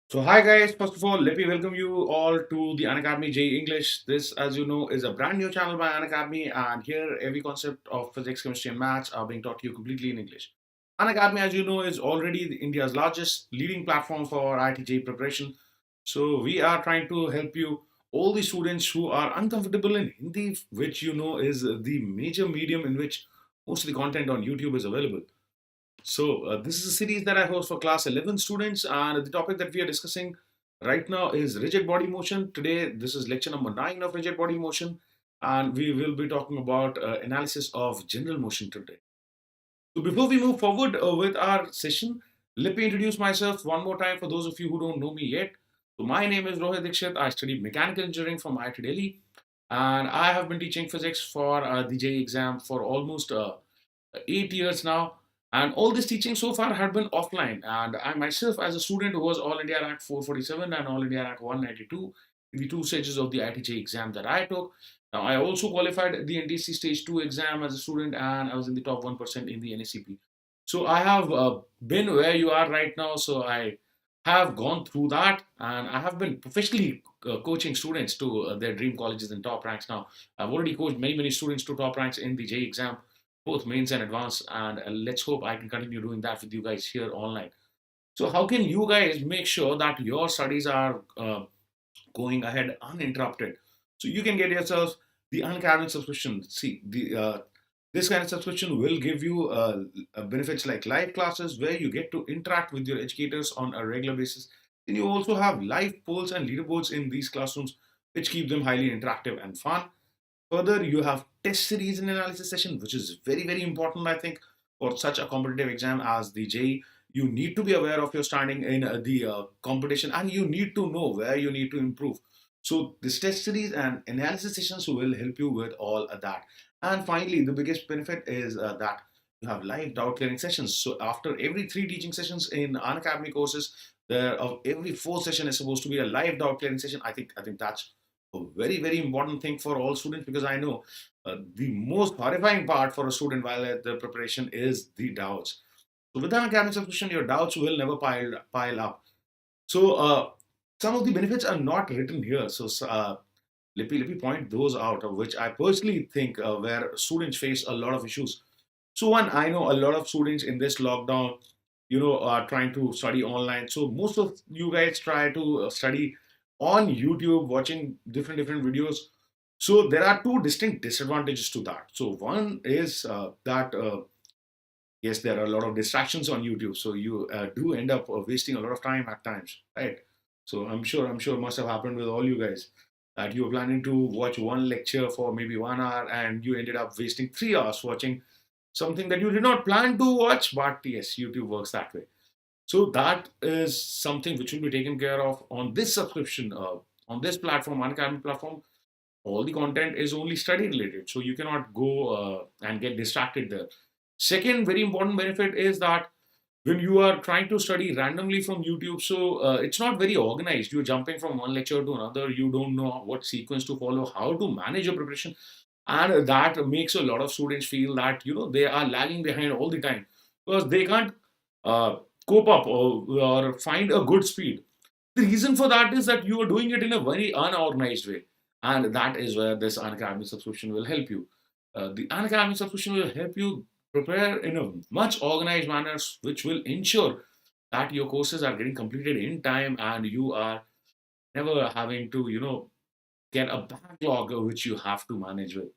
So hi guys, first of all, let me welcome you all to the Unacademy JEE English. This, as you know, is a brand new channel by Unacademy, and here every concept of physics, chemistry, and maths are being taught to you completely in English. Unacademy, as you know, is already India's largest leading platform for IIT JEE preparation. So we are trying to help you, all the students who are uncomfortable in Hindi, which you know is the major medium in which most of the content on YouTube is available. So, this is a series that I host for class 11 students, and the topic that we are discussing right now is rigid body motion. Today, this is lecture number 9 of rigid body motion, and we will be talking about analysis of general motion today. So, before we move forward with our session, let me introduce myself one more time for those of you who don't know me yet. So, my name is Rohit Dixit. I studied mechanical engineering from IIT Delhi, and I have been teaching physics for the JEE exam for almost 8 years now. And all this teaching so far had been offline. And I myself, as a student who was All India Rank 447 and All India Rank 192 in the two stages of the ITJ exam that I took. Now, I also qualified the NTC Stage 2 exam as a student, and I was in the top 1% in the NACP. So I have been where you are right now. So I have gone through that, and I have been professionally coaching students to their dream colleges and top ranks now. I've already coached many students to top ranks in the JEE exam, both mains and advanced, and let's hope I can continue doing that with you guys here online. So how can you guys make sure that your studies are going ahead uninterrupted? So you can get yourself the Unacademy subscription. See, the this kind of subscription will give you benefits like live classes where you get to interact with your educators on a regular basis. Then you also have live polls and leaderboards in these classrooms, which keep them highly interactive and fun. Further, you have test series and analysis session, which is very important, I think, for such a competitive exam as the JEE. You need to be aware of your standing in the competition, and you need to know where you need to improve. So this test series and analysis sessions will help you with all of that. And finally, the biggest benefit is that you have live doubt clearing sessions. So after every 3 teaching sessions in Unacademy courses, there of every 4 session is supposed to be a live doubt clearing session. I think that's a very important thing for all students, because I know the most horrifying part for a student while at the preparation is the doubts. So with an academic subscription, your doubts will never pile up. So some of the benefits are not written here. So let me point those out, of which I personally think where students face a lot of issues. So one, I know a lot of students in this lockdown, are trying to study online. So most of you guys try to study on YouTube, watching different videos. So there are two distinct disadvantages to that. So one is that yes, there are a lot of distractions on YouTube. So you do end up wasting a lot of time at times, right? So I'm sure must have happened with all you guys that you were planning to watch one lecture for maybe 1 hour and you ended up wasting 3 hours watching something that you did not plan to watch. But yes, YouTube works that way. So that is something which will be taken care of on this subscription, on this platform, Unacademy platform. All the content is only study related, so you cannot go and get distracted there. Second very important benefit is that when you are trying to study randomly from YouTube, so it's not very organized. You're jumping from one lecture to another. You don't know what sequence to follow, how to manage your preparation, and that makes a lot of students feel that they are lagging behind all the time because they can't uh, cope up or find a good speed. The reason for that is that you are doing it in a very unorganized way, and that is where this Unacademy subscription will help you. The Unacademy subscription will help you prepare in a much organized manner, which will ensure that your courses are getting completed in time and you are never having to, get a backlog which you have to manage with.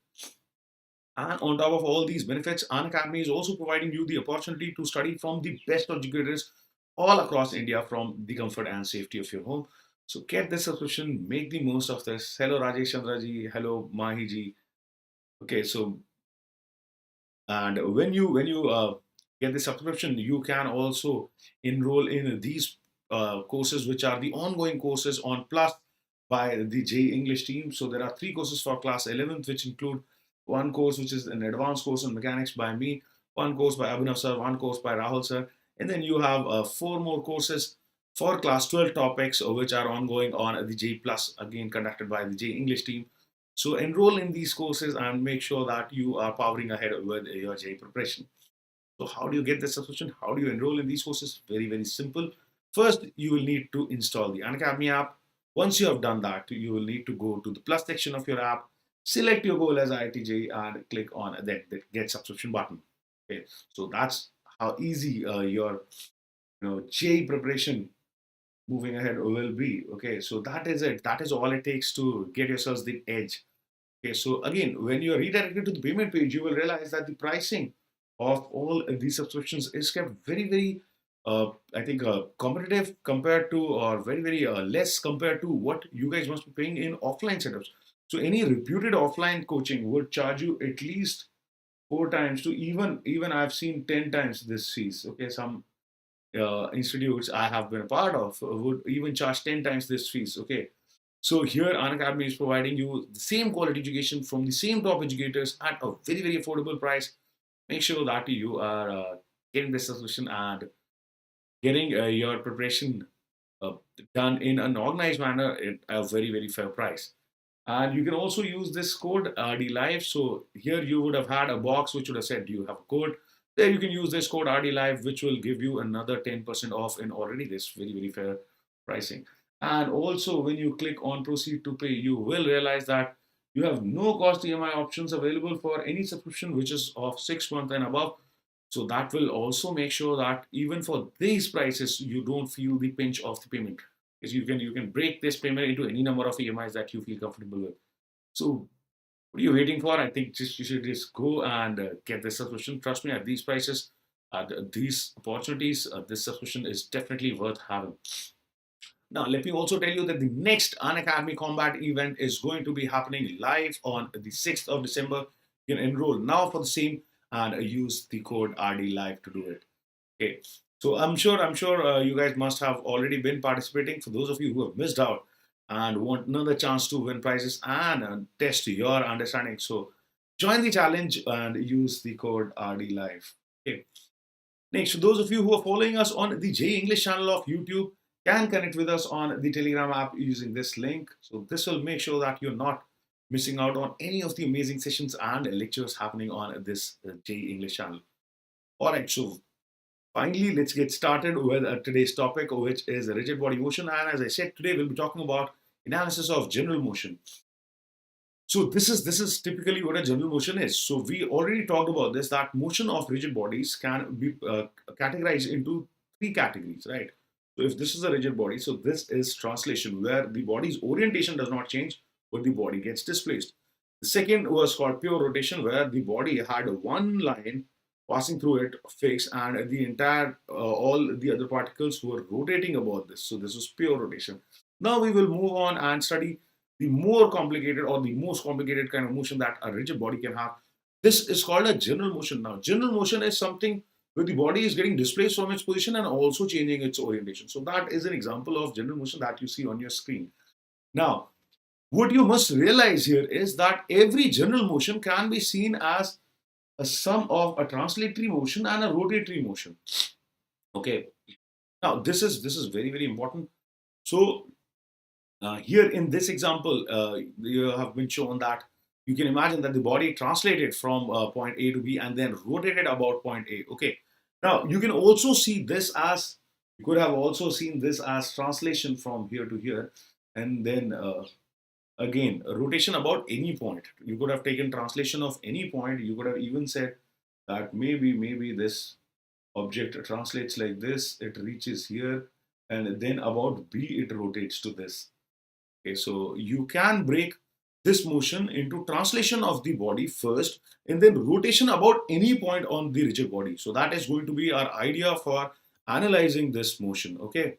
And on top of all these benefits, Unacademy is also providing you the opportunity to study from the best educators all across India from the comfort and safety of your home. So get this subscription, make the most of this. Hello Rajesh Chandra ji, hello Mahi ji. Okay, so and when you get the subscription, you can also enroll in these courses, which are the ongoing courses on Plus by the JEE English team. So there are 3 courses for class 11th, which include one course which is an advanced course on mechanics by me, one course by Abhinav sir, one course by Rahul sir, and then you have 4 more courses for class 12 topics, which are ongoing on the JEE Plus, again conducted by the JEE English team. So enroll in these courses and make sure that you are powering ahead with your JEE preparation. So how do you get the subscription? How do you enroll in these courses? Very simple. First, you will need to install the Unacademy app. Once you have done that, you will need to go to the plus section of your app, select your goal as IIT and click on the get subscription button. Okay, so that's how easy your JEE preparation moving ahead will be. Okay, so that is it. That is all it takes to get yourselves the edge. Okay, so again, when you're redirected to the payment page, you will realize that the pricing of all these subscriptions is kept very, very, I think, competitive compared to, or very, very less compared to what you guys must be paying in offline setups. So any reputed offline coaching would charge you at least 4 times to even I've seen 10 times this fees. Okay, some institutes I have been a part of would even charge 10 times this fees. Okay, so here Unacademy is providing you the same quality education from the same top educators at a very very affordable price. Make sure that you are getting this solution and getting your preparation uh, done in an organized manner at a very very fair price. And you can also use this code RD Live. So here you would have had a box which would have said, do you have a code? There you can use this code RD Live, which will give you another 10% off in already this very, very fair pricing. And also when you click on proceed to pay, you will realize that you have no cost EMI options available for any subscription which is of 6 months and above. So that will also make sure that even for these prices, you don't feel the pinch of the payment. Because you can break this payment into any number of EMIs that you feel comfortable with. So what are you waiting for? I think just you should just go and get this subscription. Trust me, at these prices, at these opportunities, this subscription is definitely worth having. Now, let me also tell you that the next Unacademy Combat event is going to be happening live on the 6th of December. You can enroll now for the same and use the code RD Live to do it. Okay, so I'm sure you guys must have already been participating. For those of you who have missed out and want another chance to win prizes and test your understanding, so join the challenge and use the code RD Live. Okay. Next, for those of you who are following us on the JEE English channel of YouTube, can connect with us on the Telegram app using this link. So this will make sure that you're not missing out on any of the amazing sessions and lectures happening on this JEE English channel. All right, so finally, let's get started with today's topic, which is rigid body motion. And as I said, today we'll be talking about analysis of general motion. So this is typically what a general motion is. So we already talked about this, that motion of rigid bodies can be categorized into three categories, right? So if this is a rigid body, so this is translation, where the body's orientation does not change, but the body gets displaced. The second was called pure rotation, where the body had one line passing through it fixed, and the entire all the other particles were rotating about this. So this was pure rotation. Now we will move on and study the more complicated or the most complicated kind of motion that a rigid body can have. This is called a general motion. Now, general motion is something where the body is getting displaced from its position and also changing its orientation. So that is an example of general motion that you see on your screen. Now, what you must realize here is that every general motion can be seen as a sum of a translatory motion and a rotatory motion. Okay. Now, this is very very important. So here in this example, you have been shown that you can imagine that the body translated from point A to B and then rotated about point A. Okay. Now you can also see this as, you could have also seen this as translation from here to here, and then again a rotation about any point. You could have taken translation of any point. You could have even said that maybe this object translates like this. It reaches here, and then about B it rotates to this. Okay, so you can break this motion into translation of the body first and then rotation about any point on the rigid body. So that is going to be our idea for analyzing this motion. Okay.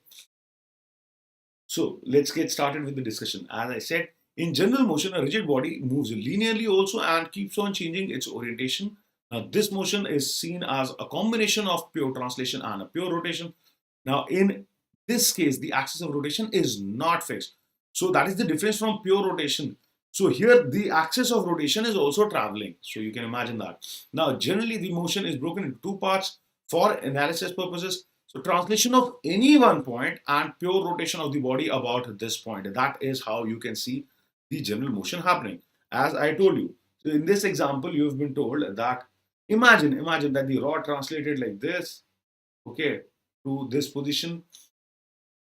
So let's get started with the discussion. As I said, in general motion, a rigid body moves linearly also and keeps on changing its orientation. Now, this motion is seen as a combination of pure translation and a pure rotation. Now, in this case, the axis of rotation is not fixed. So that is the difference from pure rotation. So here, the axis of rotation is also traveling. So you can imagine that. Now, generally, the motion is broken into two parts for analysis purposes. So translation of any one point and pure rotation of the body about this point. That is how you can see the general motion happening. As I told you, so in this example, you have been told that imagine that the rod translated like this, okay, to this position,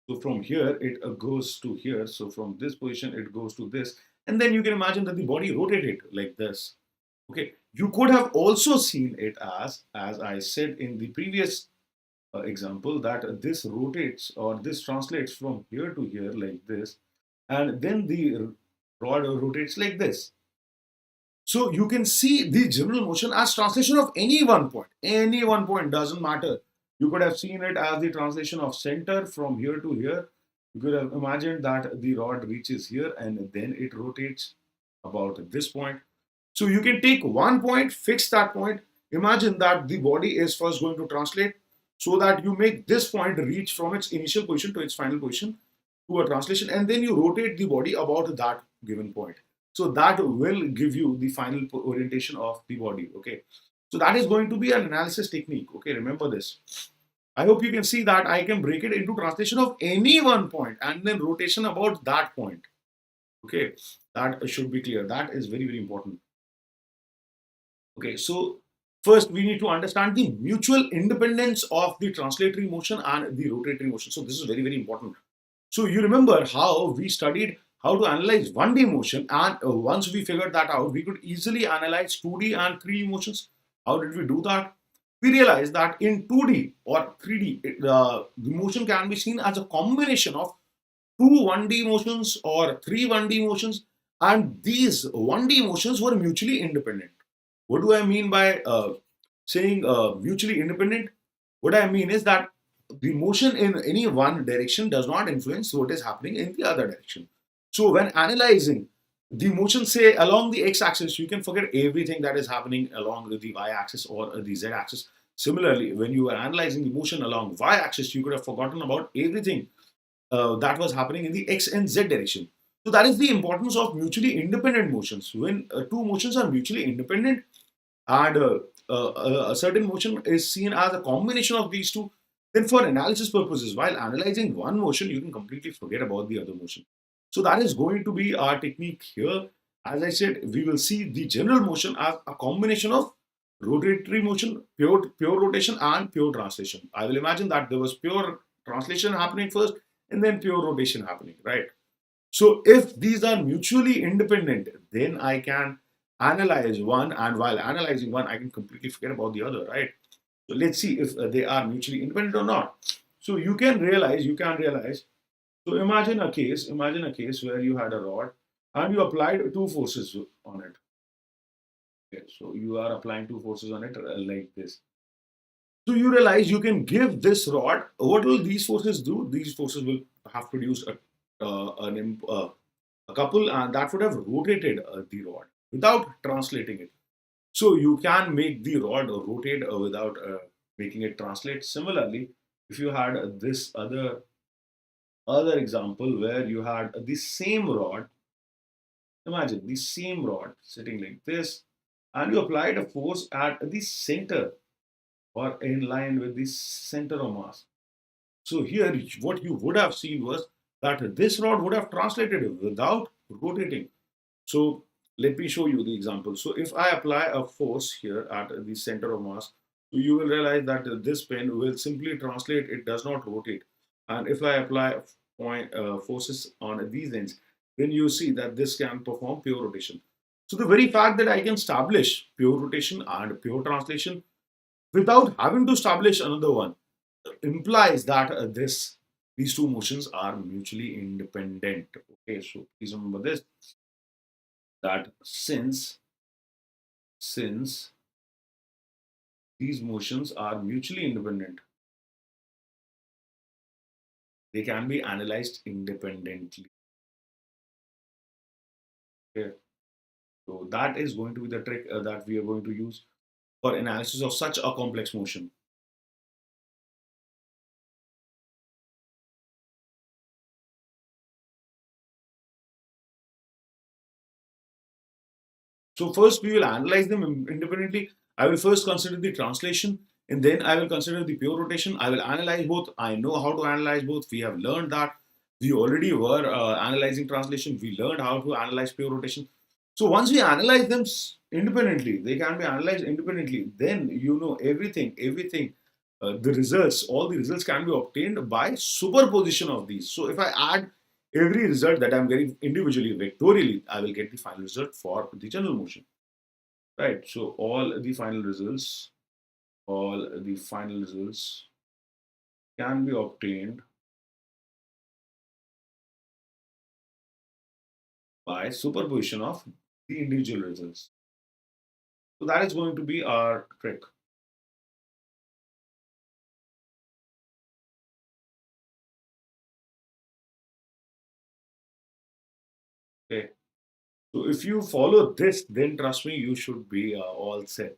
So from here, it goes to here. So from this position, it goes to this. And then you can imagine that the body rotated like this. Okay. You could have also seen it as I said in the previous example, that this rotates or this translates from here to here like this. And then the rod rotates like this. So you can see the general motion as translation of any one point. Any one point doesn't matter. You could have seen it as the translation of center from here to here. You could have imagined that the rod reaches here and then it rotates about this point. So you can take one point, fix that point. Imagine that the body is first going to translate so that you make this point reach from its initial position to its final position to a translation, and then you rotate the body about that given point. So that will give you the final orientation of the body. Okay. So that is going to be an analysis technique. Okay. Remember this. I hope you can see that I can break it into translation of any one point and then rotation about that point. Okay. That should be clear. That is very, very important. Okay. So first we need to understand the mutual independence of the translatory motion and the rotatory motion. So this is very, very important. So you remember how we studied how to analyze 1D motion, and once we figured that out, we could easily analyze 2D and 3D motions. How did we do that? We realized that in 2D or 3D, the motion can be seen as a combination of two 1D motions or three 1D motions, and these 1D motions were mutually independent. What do I mean by saying mutually independent? What I mean is that the motion in any one direction does not influence what is happening in the other direction. So when analyzing the motion, say along the x-axis, you can forget everything that is happening along the y-axis or the z-axis. Similarly, when you are analyzing the motion along y-axis, you could have forgotten about everything that was happening in the x and z direction. So that is the importance of mutually independent motions. When two motions are mutually independent and a certain motion is seen as a combination of these two, then for analysis purposes, while analyzing one motion, you can completely forget about the other motion. So that is going to be our technique here. As I said, we will see the general motion as a combination of rotatory motion, pure rotation, and pure translation. I will imagine that there was pure translation happening first and then pure rotation happening, right? So if these are mutually independent, then I can analyze one, and while analyzing one, I can completely forget about the other, right? So let's see if they are mutually independent or not. So you can realize. So imagine a case where you had a rod and you applied two forces on it. Okay, so you are applying two forces on it like this. So you realize you can give this rod. What will these forces do? These forces will have produced a couple, and that would have rotated the rod without translating it. So you can make the rod rotate without making it translate. Similarly, if you had this other example where you had the same rod, imagine the same rod sitting like this, and you applied a force at the center or in line with the center of mass. So here, what you would have seen was that this rod would have translated without rotating. So let me show you the example. So if I apply a force here at the center of mass, so you will realize that this pen will simply translate, it does not rotate. And if I apply forces on these ends, then you see that this can perform pure rotation. So the very fact that I can establish pure rotation and pure translation without having to establish another one implies that these two motions are mutually independent. Okay, so please remember this, that since these motions are mutually independent, they can be analyzed independently. Okay, so that is going to be the trick that we are going to use for analysis of such a complex motion. So first we will analyze them independently. I will first consider the translation, and then I will consider the pure rotation. I will analyze both. I know how to analyze both. We have learned that. We already were analyzing translation. We learned how to analyze pure rotation. So once we analyze them independently, they can be analyzed independently. Then you know everything the results, all the results can be obtained by superposition of these. So if I add every result that I'm getting individually, vectorially, I will get the final result for the general motion, right? So all the final results can be obtained by superposition of the individual results. So that is going to be our trick. Okay. So if you follow this, then trust me, you should be all set.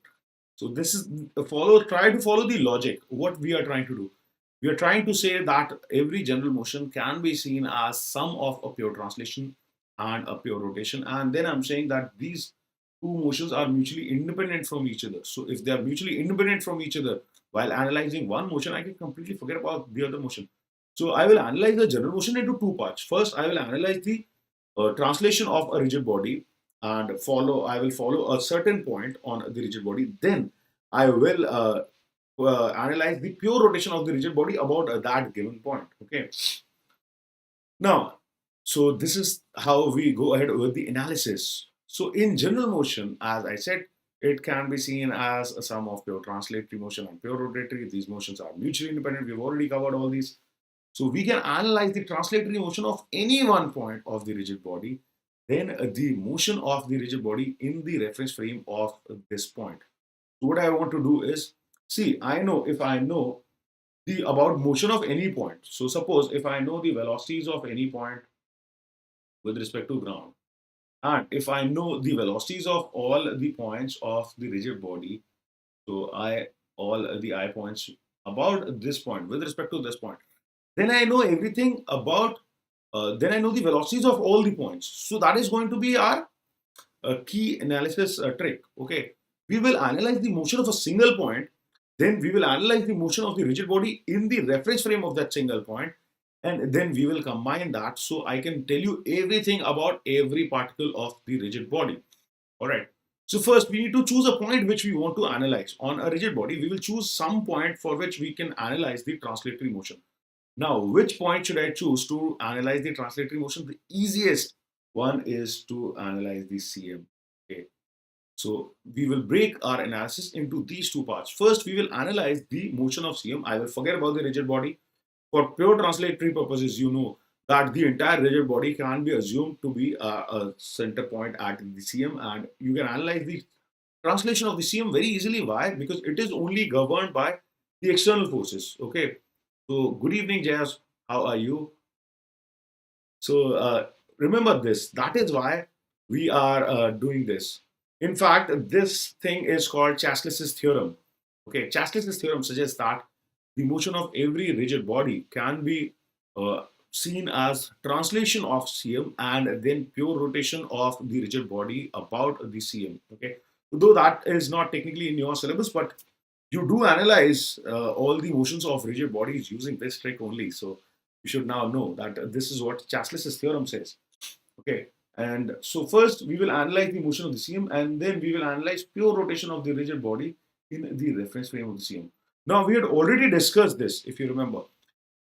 So this is try to follow the logic. What we are trying to do. We are trying to say that every general motion can be seen as sum of a pure translation and a pure rotation. And then I'm saying that these two motions are mutually independent from each other. So if they are mutually independent from each other, while analyzing one motion, I can completely forget about the other motion. So I will analyze the general motion into two parts. First, I will analyze the translation of a rigid body and I will follow a certain point on the rigid body. Then I will analyze the pure rotation of the rigid body about that given point. Okay. Now, so this is how we go ahead with the analysis. So in general motion, as I said, it can be seen as a sum of pure translatory motion and pure rotatory. These motions are mutually independent. We've already covered all these. So we can analyze the translatory motion of any one point of the rigid body, then the motion of the rigid body in the reference frame of this point. So what I want to do is, see, I know if I know the about motion of any point. So suppose if I know the velocities of any point with respect to ground, and if I know the velocities of all the points of the rigid body, so I all the I points about this point with respect to this point, then I know everything about then I know the velocities of all the points. So that is going to be our key analysis trick. Okay, we will analyze the motion of a single point, then we will analyze the motion of the rigid body in the reference frame of that single point, and then we will combine that so I can tell you everything about every particle of the rigid body. All right. So first we need to choose a point which we want to analyze. On a rigid body, we will choose some point for which we can analyze the translatory motion. Now, which point should I choose to analyze the translatory motion? The easiest one is to analyze the CM. Okay. So we will break our analysis into these two parts. First, we will analyze the motion of CM. I will forget about the rigid body. For pure translatory purposes, you know that the entire rigid body can be assumed to be a center point at the CM, and you can analyze the translation of the CM very easily. Why? Because it is only governed by the external forces. Okay. So good evening, Jazz. How are you? So remember this. That is why we are doing this. In fact, this thing is called Chaslis's theorem. Okay, Chaslis's theorem suggests that the motion of every rigid body can be uh, seen as translation of CM and then pure rotation of the rigid body about the CM. Okay, though that is not technically in your syllabus, but you do analyze all the motions of rigid bodies using this trick only. So you should now know that this is what Chaslis's theorem says. Okay. And so first we will analyze the motion of the CM and then we will analyze pure rotation of the rigid body in the reference frame of the CM. Now we had already discussed this, if you remember.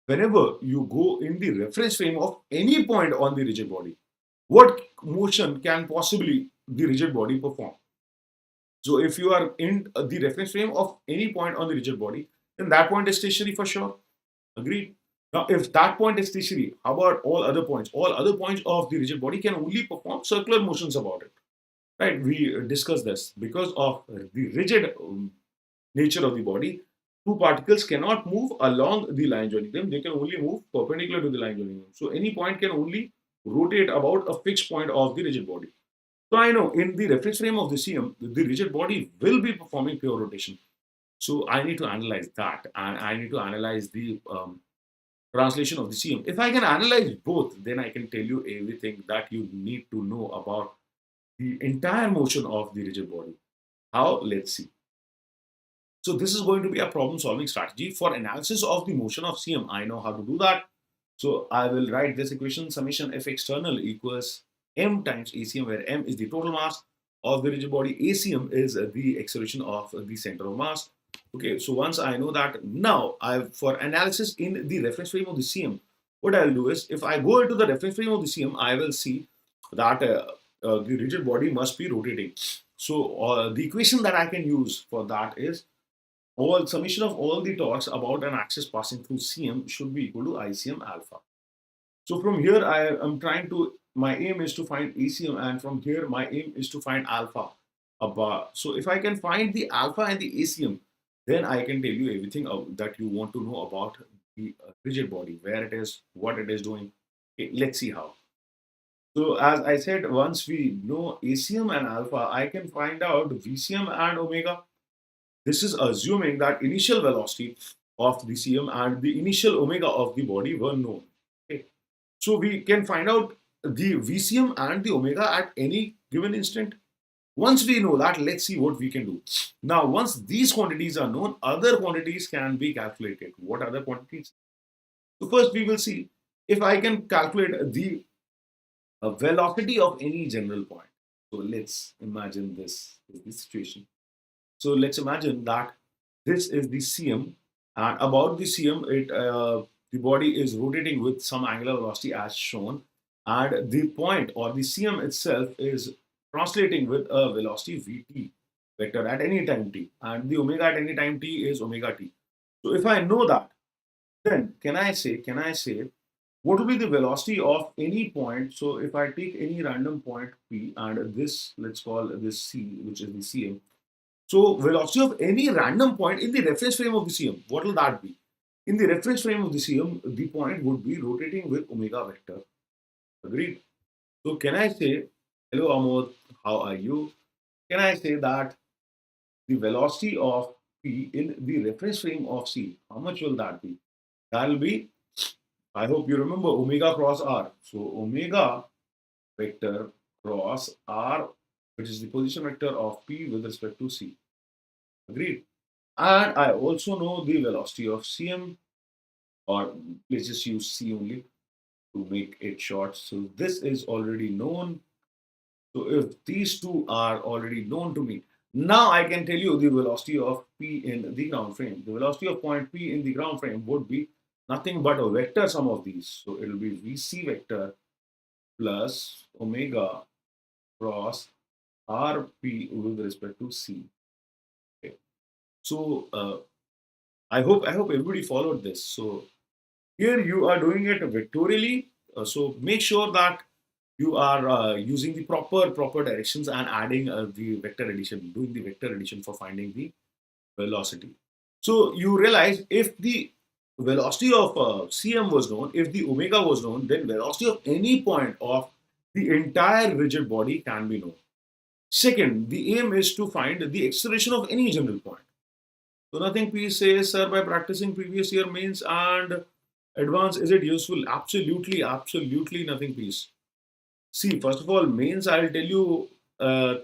Whenever you go in the reference frame of any point on the rigid body, what motion can possibly the rigid body perform? So if you are in the reference frame of any point on the rigid body, then that point is stationary for sure. Agreed? Now, if that point is stationary, how about all other points? All other points of the rigid body can only perform circular motions about it. Right? We discussed this. Because of the rigid nature of the body, two particles cannot move along the line joining them. They can only move perpendicular to the line joining them. So any point can only rotate about a fixed point of the rigid body. So I know in the reference frame of the CM, the rigid body will be performing pure rotation. So I need to analyze that, and I need to analyze the translation of the CM. If I can analyze both, then I can tell you everything that you need to know about the entire motion of the rigid body. How? Let's see. So this is going to be a problem solving strategy for analysis of the motion of CM. I know how to do that. So I will write this equation: summation F external equals m times ACM, where m is the total mass of the rigid body. ACM is the acceleration of the center of mass. Okay, so once I know that, now for analysis in the reference frame of the CM, what I'll do is, if I go into the reference frame of the CM, I will see that the rigid body must be rotating. So the equation that I can use for that is, all summation of all the torques about an axis passing through CM should be equal to ICM alpha. So from here, I am trying to, my aim is to find ACM, and from here, my aim is to find alpha. So if I can find the alpha and the ACM, then I can tell you everything that you want to know about the rigid body, where it is, what it is doing. Okay, let's see how. So as I said, once we know ACM and alpha, I can find out VCM and omega. This is assuming that initial velocity of the CM and the initial omega of the body were known. Okay. So we can find out the VCM and the omega at any given instant. Once we know that, let's see what we can do. Now, once these quantities are known, other quantities can be calculated. What other quantities? So first we will see if I can calculate the velocity of any general point. So let's imagine this is the situation. So let's imagine that this is the CM, and about the CM, the body is rotating with some angular velocity as shown, and the point or the CM itself is translating with a velocity vt vector at any time t, and the omega at any time t is omega t. So if I know that, then can I say what will be the velocity of any point? So if I take any random point p, and this, let's call this c, which is the CM. So velocity of any random point in the reference frame of the CM, what will that be? In the reference frame of the CM, the point would be rotating with omega vector. Agreed? So can I say, hello Amod, how are you? Can I say that the velocity of P in the reference frame of C, how much will that be? That will be, I hope you remember, omega cross R. So omega vector cross R, which is the position vector of P with respect to C. Agreed? And I also know the velocity of CM, or let's just use C only to make it short. So this is already known. So if these two are already known to me, now I can tell you the velocity of P in the ground frame. The velocity of point P in the ground frame would be nothing but a vector sum of these. So it will be VC vector plus omega cross RP with respect to C. Okay. So I hope everybody followed this. So here you are doing it vectorially. So make sure that you are using the proper directions and adding the vector addition, doing the vector addition for finding the velocity. So you realize if the velocity of CM was known, if the omega was known, then velocity of any point of the entire rigid body can be known. Second, the aim is to find the acceleration of any general point. So nothing P says, sir, by practicing previous year mains and advance, is it useful? Absolutely nothing piece. See, first of all, mains, I'll tell you a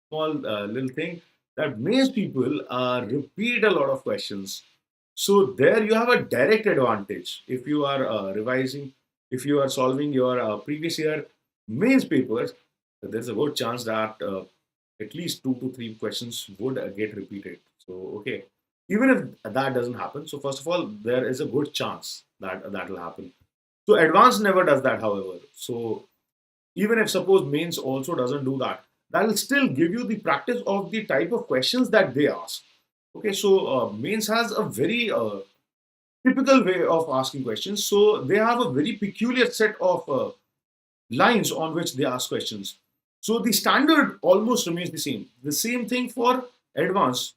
small little thing that mains people repeat a lot of questions. So there you have a direct advantage. If you are revising, if you are solving your previous year mains papers, there's a good chance that at least 2 to 3 questions would get repeated. So, okay. Even if that doesn't happen, so first of all, there is a good chance that that will happen. So advanced never does that, however. So even if suppose mains also doesn't do that, that will still give you the practice of the type of questions that they ask. Okay, so mains has a very typical way of asking questions. So they have a very peculiar set of lines on which they ask questions. So the standard almost remains the same. The same thing for advanced.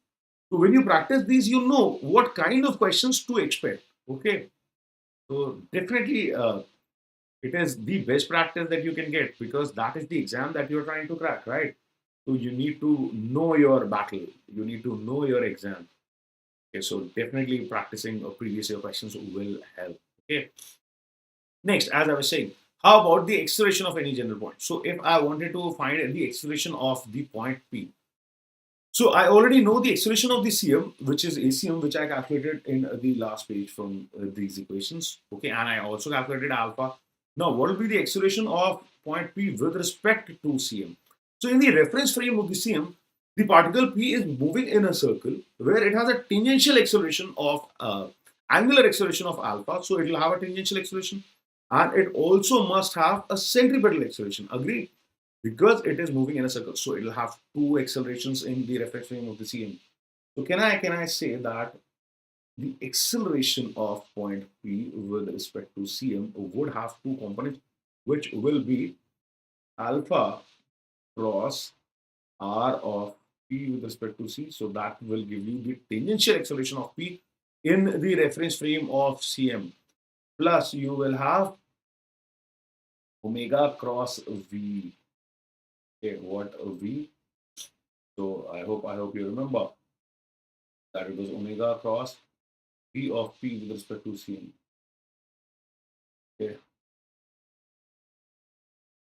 So when you practice these, you know what kind of questions to expect. Okay, so definitely it is the best practice that you can get, because that is the exam that you're trying to crack, right? So you need to know your battle. You need to know your exam. Okay, so definitely practicing previous year questions will help. Okay. Next, as I was saying, how about the acceleration of any general point? So if I wanted to find the acceleration of the point P, so I already know the acceleration of the CM, which is ACM, which I calculated in the last page from these equations. Okay, and I also calculated alpha. Now, what will be the acceleration of point P with respect to CM? So in the reference frame of the CM, the particle P is moving in a circle where it has a tangential acceleration of angular acceleration of alpha. So it will have a tangential acceleration, and it also must have a centripetal acceleration. Agree? Because it is moving in a circle, so it will have two accelerations in the reference frame of the CM. So can I say that the acceleration of point P with respect to CM would have two components, which will be alpha cross R of P with respect to C. So that will give you the tangential acceleration of P in the reference frame of CM. Plus you will have omega cross V. Okay, what a V? So I hope you remember that it was omega cross V of P with respect to CM. Okay,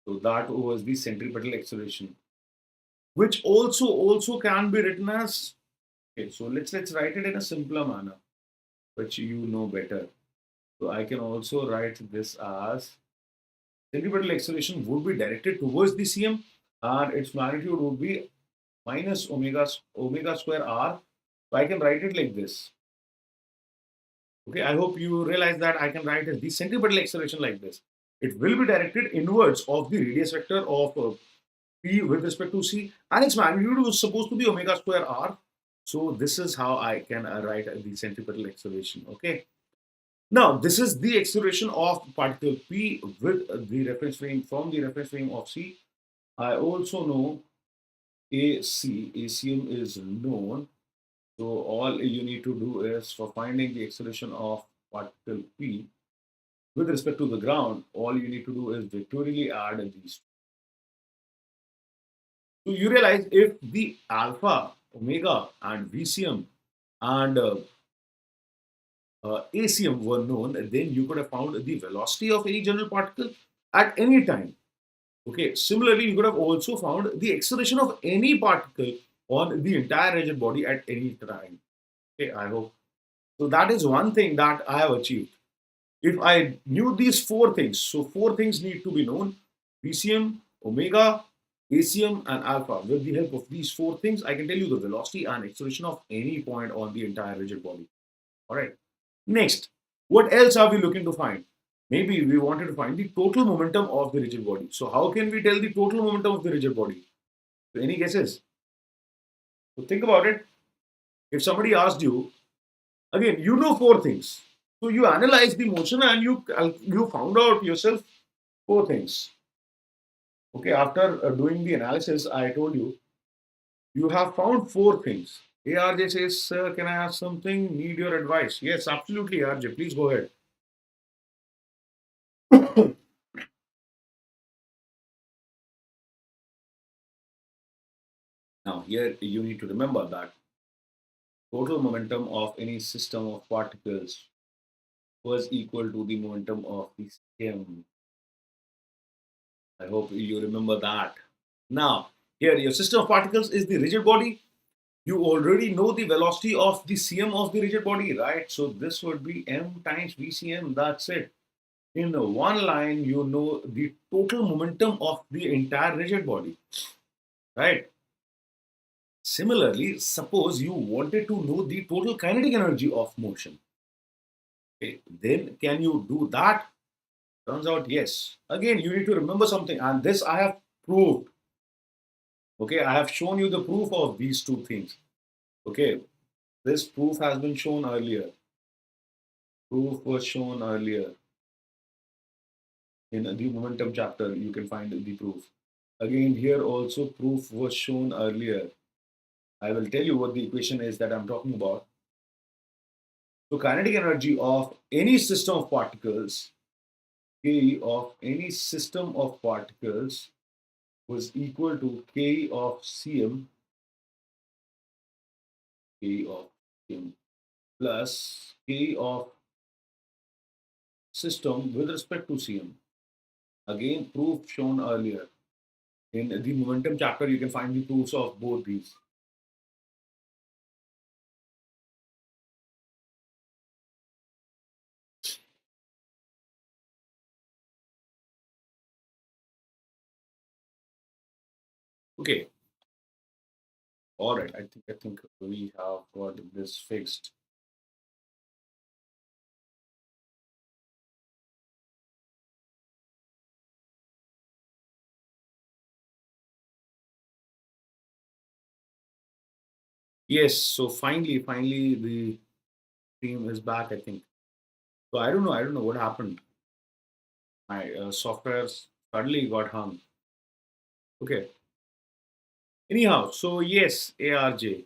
so that was the centripetal acceleration, which also can be written as, okay. So let's write it in a simpler manner, which you know better. So I can also write this as centripetal acceleration would be directed towards the CM, and its magnitude would be minus omega square r. So I can write it like this. Okay, I hope you realize that I can write the centripetal acceleration like this. It will be directed inwards of the radius vector of P with respect to C, and its magnitude was supposed to be omega square r. So this is how I can write the centripetal acceleration. Okay. Now, this is the acceleration of particle P with the reference frame from the reference frame of C. I also know ACM is known. So all you need to do is for finding the acceleration of particle P with respect to the ground, all you need to do is vectorially add these. So you realize if the alpha, omega, and VCM and ACM were known, then you could have found the velocity of any general particle at any time. Okay, similarly, you could have also found the acceleration of any particle on the entire rigid body at any time. Okay, I hope. So that is one thing that I have achieved. If I knew these four things, so four things need to be known: PCM, omega, ACM, and alpha. With the help of these four things, I can tell you the velocity and acceleration of any point on the entire rigid body. All right. Next, what else are we looking to find? Maybe we wanted to find the total momentum of the rigid body. So how can we tell the total momentum of the rigid body? So any guesses? So think about it. If somebody asked you, again, you know four things. So you analyze the motion and you found out yourself four things. Okay, after doing the analysis, I told you you have found four things. ARJ says, "Sir, can I ask something? Need your advice." Yes, absolutely, ARJ. Please go ahead. Now, here you need to remember that total momentum of any system of particles was equal to the momentum of the stem. I hope you remember that. Now, here your system of particles is the rigid body. You already know the velocity of the cm of the rigid body, right? So this would be m times vcm. That's it. In one line, you know the total momentum of the entire rigid body, right? Similarly, suppose you wanted to know the total kinetic energy of motion. Okay, then can you do that? Turns out, yes. Again, you need to remember something, and this I have proved. Okay, I have shown you the proof of these two things. Okay, this proof has been shown earlier. Proof was shown earlier in the momentum chapter. You can find the proof. Again, here also proof was shown earlier. I will tell you what the equation is that I'm talking about. So, kinetic energy of any system of particles, K of any system of particles was equal to K of Cm, K of Cm plus K of system with respect to Cm. Again, proof shown earlier. In the momentum chapter, you can find the proofs of both these. Okay, All right, I think we have got this fixed. Yes, so finally the stream is back, I think. So I don't know what happened. My software suddenly got hung. Okay. Anyhow, so yes, ARJ.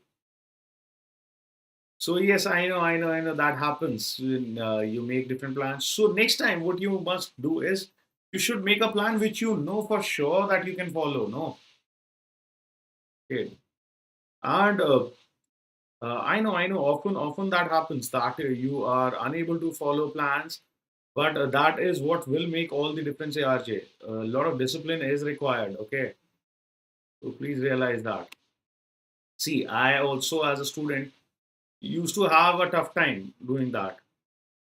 So yes, I know that happens when you make different plans. So next time, what you must do is you should make a plan which you know for sure that you can follow. No, okay. And I know. Often that happens that you are unable to follow plans, but that is what will make all the difference. ARJ, a lot of discipline is required. Okay, so please realize that. See, I also as a student used to have a tough time doing that.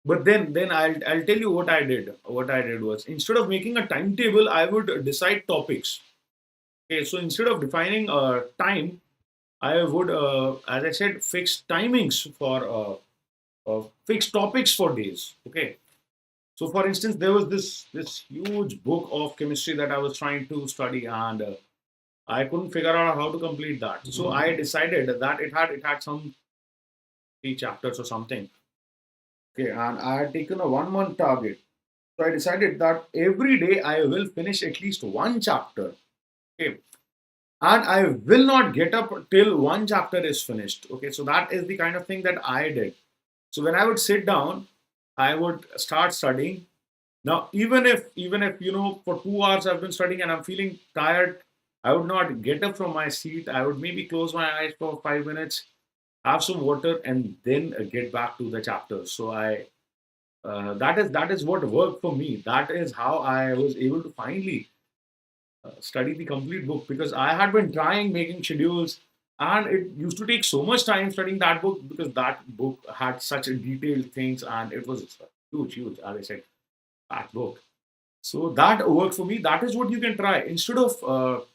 But then I'll tell you what I did. What I did was instead of making a timetable, I would decide topics. Okay, so instead of defining time, I would, as I said, fix timings for fixed topics for days. Okay, so for instance, there was this huge book of chemistry that I was trying to study, and I couldn't figure out how to complete that. So I decided that it had some 3 chapters or something. Okay, and I had taken a 1 month target. So I decided that every day I will finish at least one chapter. Okay. And I will not get up till one chapter is finished. Okay. So that is the kind of thing that I did. So when I would sit down, I would start studying. Now, even if for 2 hours I've been studying and I'm feeling tired, I would not get up from my seat. I would maybe close my eyes for 5 minutes, have some water, and then get back to the chapter. So that is what worked for me. That is how I was able to finally study the complete book because I had been trying making schedules, and it used to take so much time studying that book because that book had such a detailed things and it was huge, as I said, that book. So that worked for me. That is what you can try instead of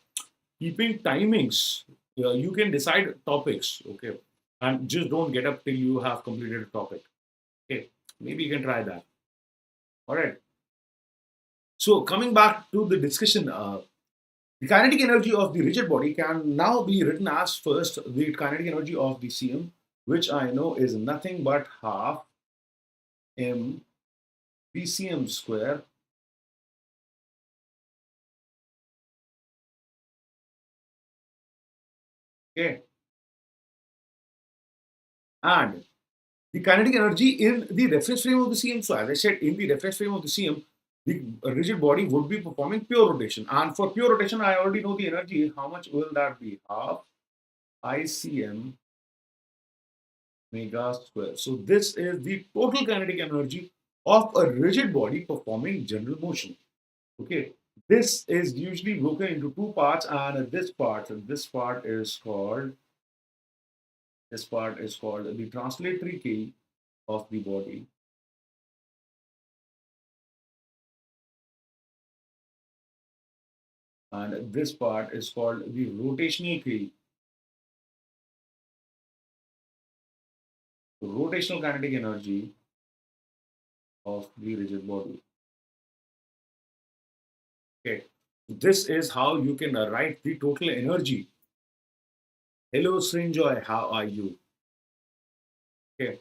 keeping timings. You can decide topics, okay, and just don't get up till you have completed a topic. Okay, maybe you can try that. All right. So coming back to the discussion, the kinetic energy of the rigid body can now be written as first the kinetic energy of the CM, which I know is nothing but half m VCM square. Okay, and the kinetic energy in the reference frame of the CM. So as I said, in the reference frame of the CM, the rigid body would be performing pure rotation, and for pure rotation, I already know the energy. How much will that be? Half ICM mega square. So this is the total kinetic energy of a rigid body performing general motion. Okay, this is usually broken into two parts, and this part is called the translatory key of the body, and this part is called the rotational key, rotational kinetic energy of the rigid body. Okay, this is how you can write the total energy. Hello, Srinjoy, how are you? Okay,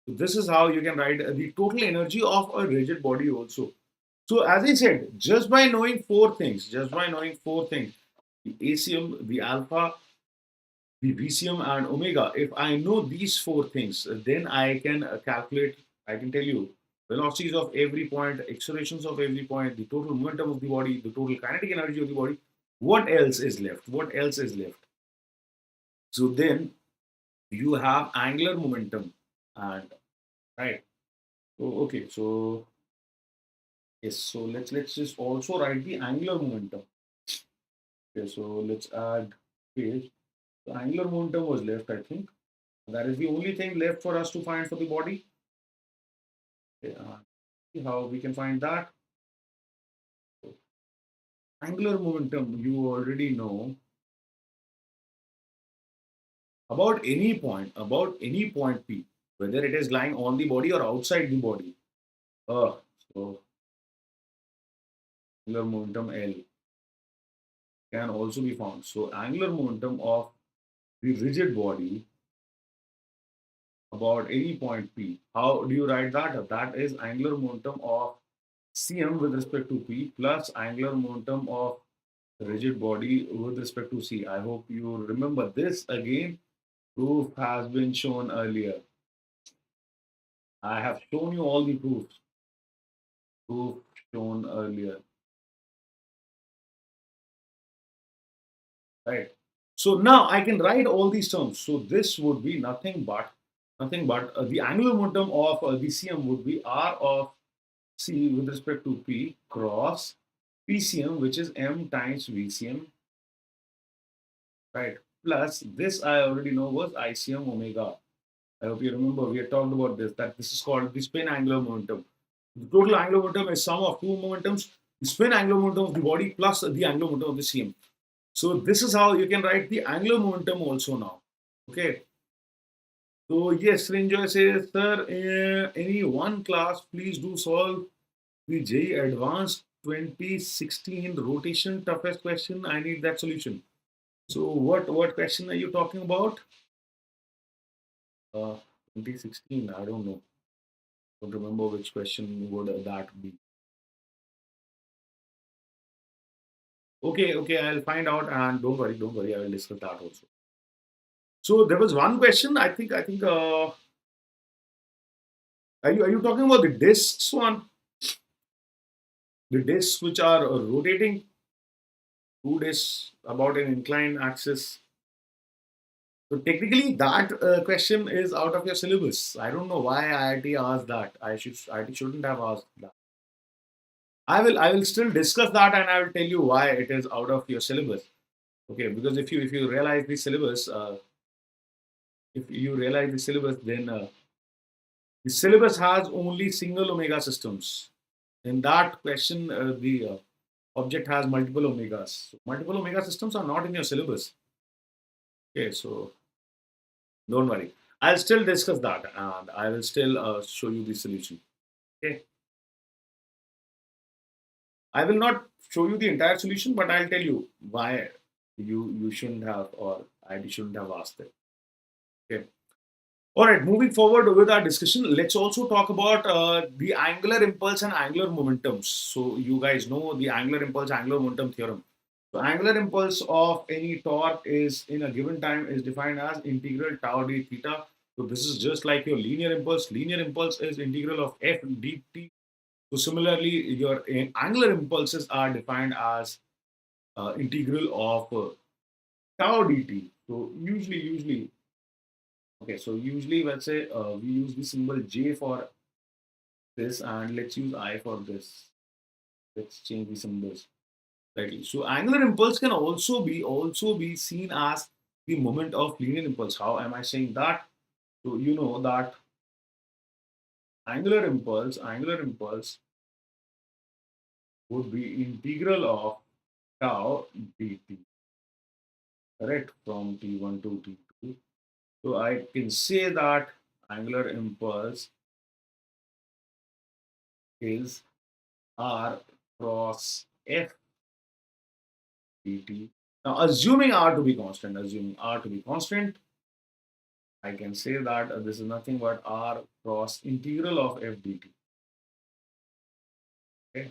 so this is how you can write the total energy of a rigid body also. So as I said, just by knowing four things, the ACM, the alpha, the VCM, and omega. If I know these four things, then I can calculate. I can tell you velocities of every point, accelerations of every point, the total momentum of the body, the total kinetic energy of the body. What else is left? What else is left? So then you have angular momentum, and right. So okay, so yes, so let's just also write the angular momentum. Okay, so let's add page. The angular momentum was left, I think. That is the only thing left for us to find for the body. Okay, see how we can find that. So, angular momentum, you already know. about any point P, whether it is lying on the body or outside the body. Uh, so angular momentum L can also be found. So angular momentum of the rigid body about any point P. How do you write that? That is angular momentum of Cm with respect to P plus angular momentum of rigid body with respect to C. I hope you remember this again. Proof has been shown earlier. I have shown you all the proofs. Proof shown earlier. Right. So now I can write all these terms. So this would be nothing but the angular momentum of the Cm would be R of C with respect to P cross PCM, which is M times VCM, right? Plus this I already know was ICM omega. I hope you remember we had talked about this, that this is called the spin angular momentum. The total angular momentum is sum of two momentums, the spin angular momentum of the body plus the angular momentum of the CM. So this is how you can write the angular momentum also now. Okay. So yes, Ranjoy says, sir, any one class, please do solve the JEE Advanced 2016 rotation toughest question. I need that solution. So what question are you talking about? 2016. I don't know. Don't remember which question would that be. Okay. I'll find out, and don't worry. I will discuss that also. So there was one question. I think. Are you talking about the discs one? The discs which are rotating, two discs about an inclined axis. So technically, that question is out of your syllabus. I don't know why IIT asked that. IIT shouldn't have asked that. I will still discuss that, and I will tell you why it is out of your syllabus. Okay, because if you realize the syllabus, then the syllabus has only single omega systems. In that question, the object has multiple omegas. So multiple omega systems are not in your syllabus. Okay, so don't worry. I'll still discuss that, and I will still show you the solution. Okay, I will not show you the entire solution, but I'll tell you why you shouldn't have, or I shouldn't have asked it. Okay. All right, moving forward with our discussion, let's also talk about the angular impulse and angular momentums. So, you guys know the angular impulse, angular momentum theorem. So, angular impulse of any torque is in a given time is defined as integral tau d theta. So, this is just like your linear impulse. Linear impulse is integral of f dt. So, similarly, your angular impulses are defined as integral of tau dt. So, usually okay, so usually let's say we use the symbol J for this, and let's use I for this. Let's change the symbols slightly. So angular impulse can also be seen as the moment of linear impulse. How am I saying that? So you know that angular impulse would be integral of tau dt, correct, from t1 to t2. So I can say that angular impulse is r cross f dt. Now, assuming R to be constant, I can say that this is nothing but R cross integral of f dt. Okay.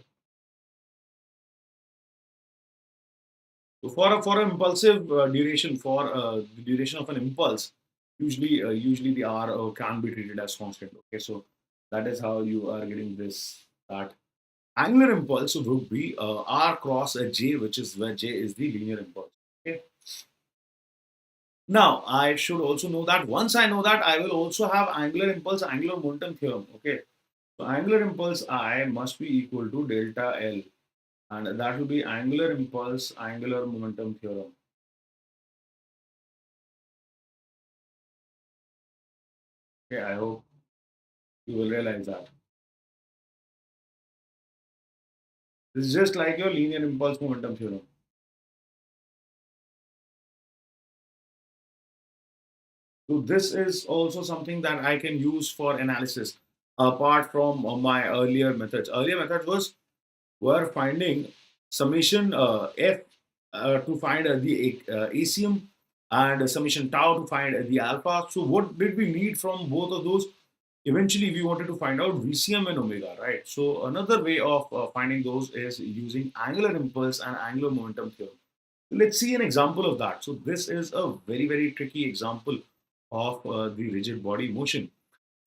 So for an impulsive duration, for the duration of an impulse, usually the R can be treated as constant. Okay, so that is how you are getting this, that angular impulse would be R cross J, which is where J is the linear impulse. Okay. Now, I should also know that once I know that, I will also have angular impulse, angular momentum theorem. Okay. So, angular impulse I must be equal to delta L, and that will be angular impulse, angular momentum theorem. Okay. I hope you will realize that. This is just like your linear impulse momentum theorem. So this is also something that I can use for analysis apart from my earlier methods. Earlier method was were finding summation f to find the ACM and summation tau to find the alpha. So what did we need from both of those? Eventually, we wanted to find out VCM and omega, right? So another way of finding those is using angular impulse and angular momentum theorem. Let's see an example of that. So this is a very tricky example of the rigid body motion.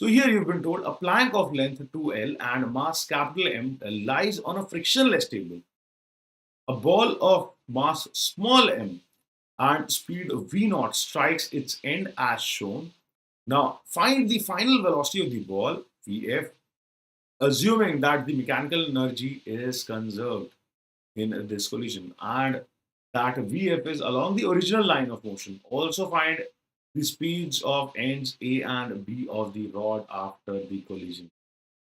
So here you've been told a plank of length 2L and mass capital M lies on a frictionless table. A ball of mass small m and speed v naught strikes its end as shown. Now find the final velocity of the ball, Vf, assuming that the mechanical energy is conserved in this collision and that Vf is along the original line of motion. Also find the speeds of ends A and B of the rod after the collision.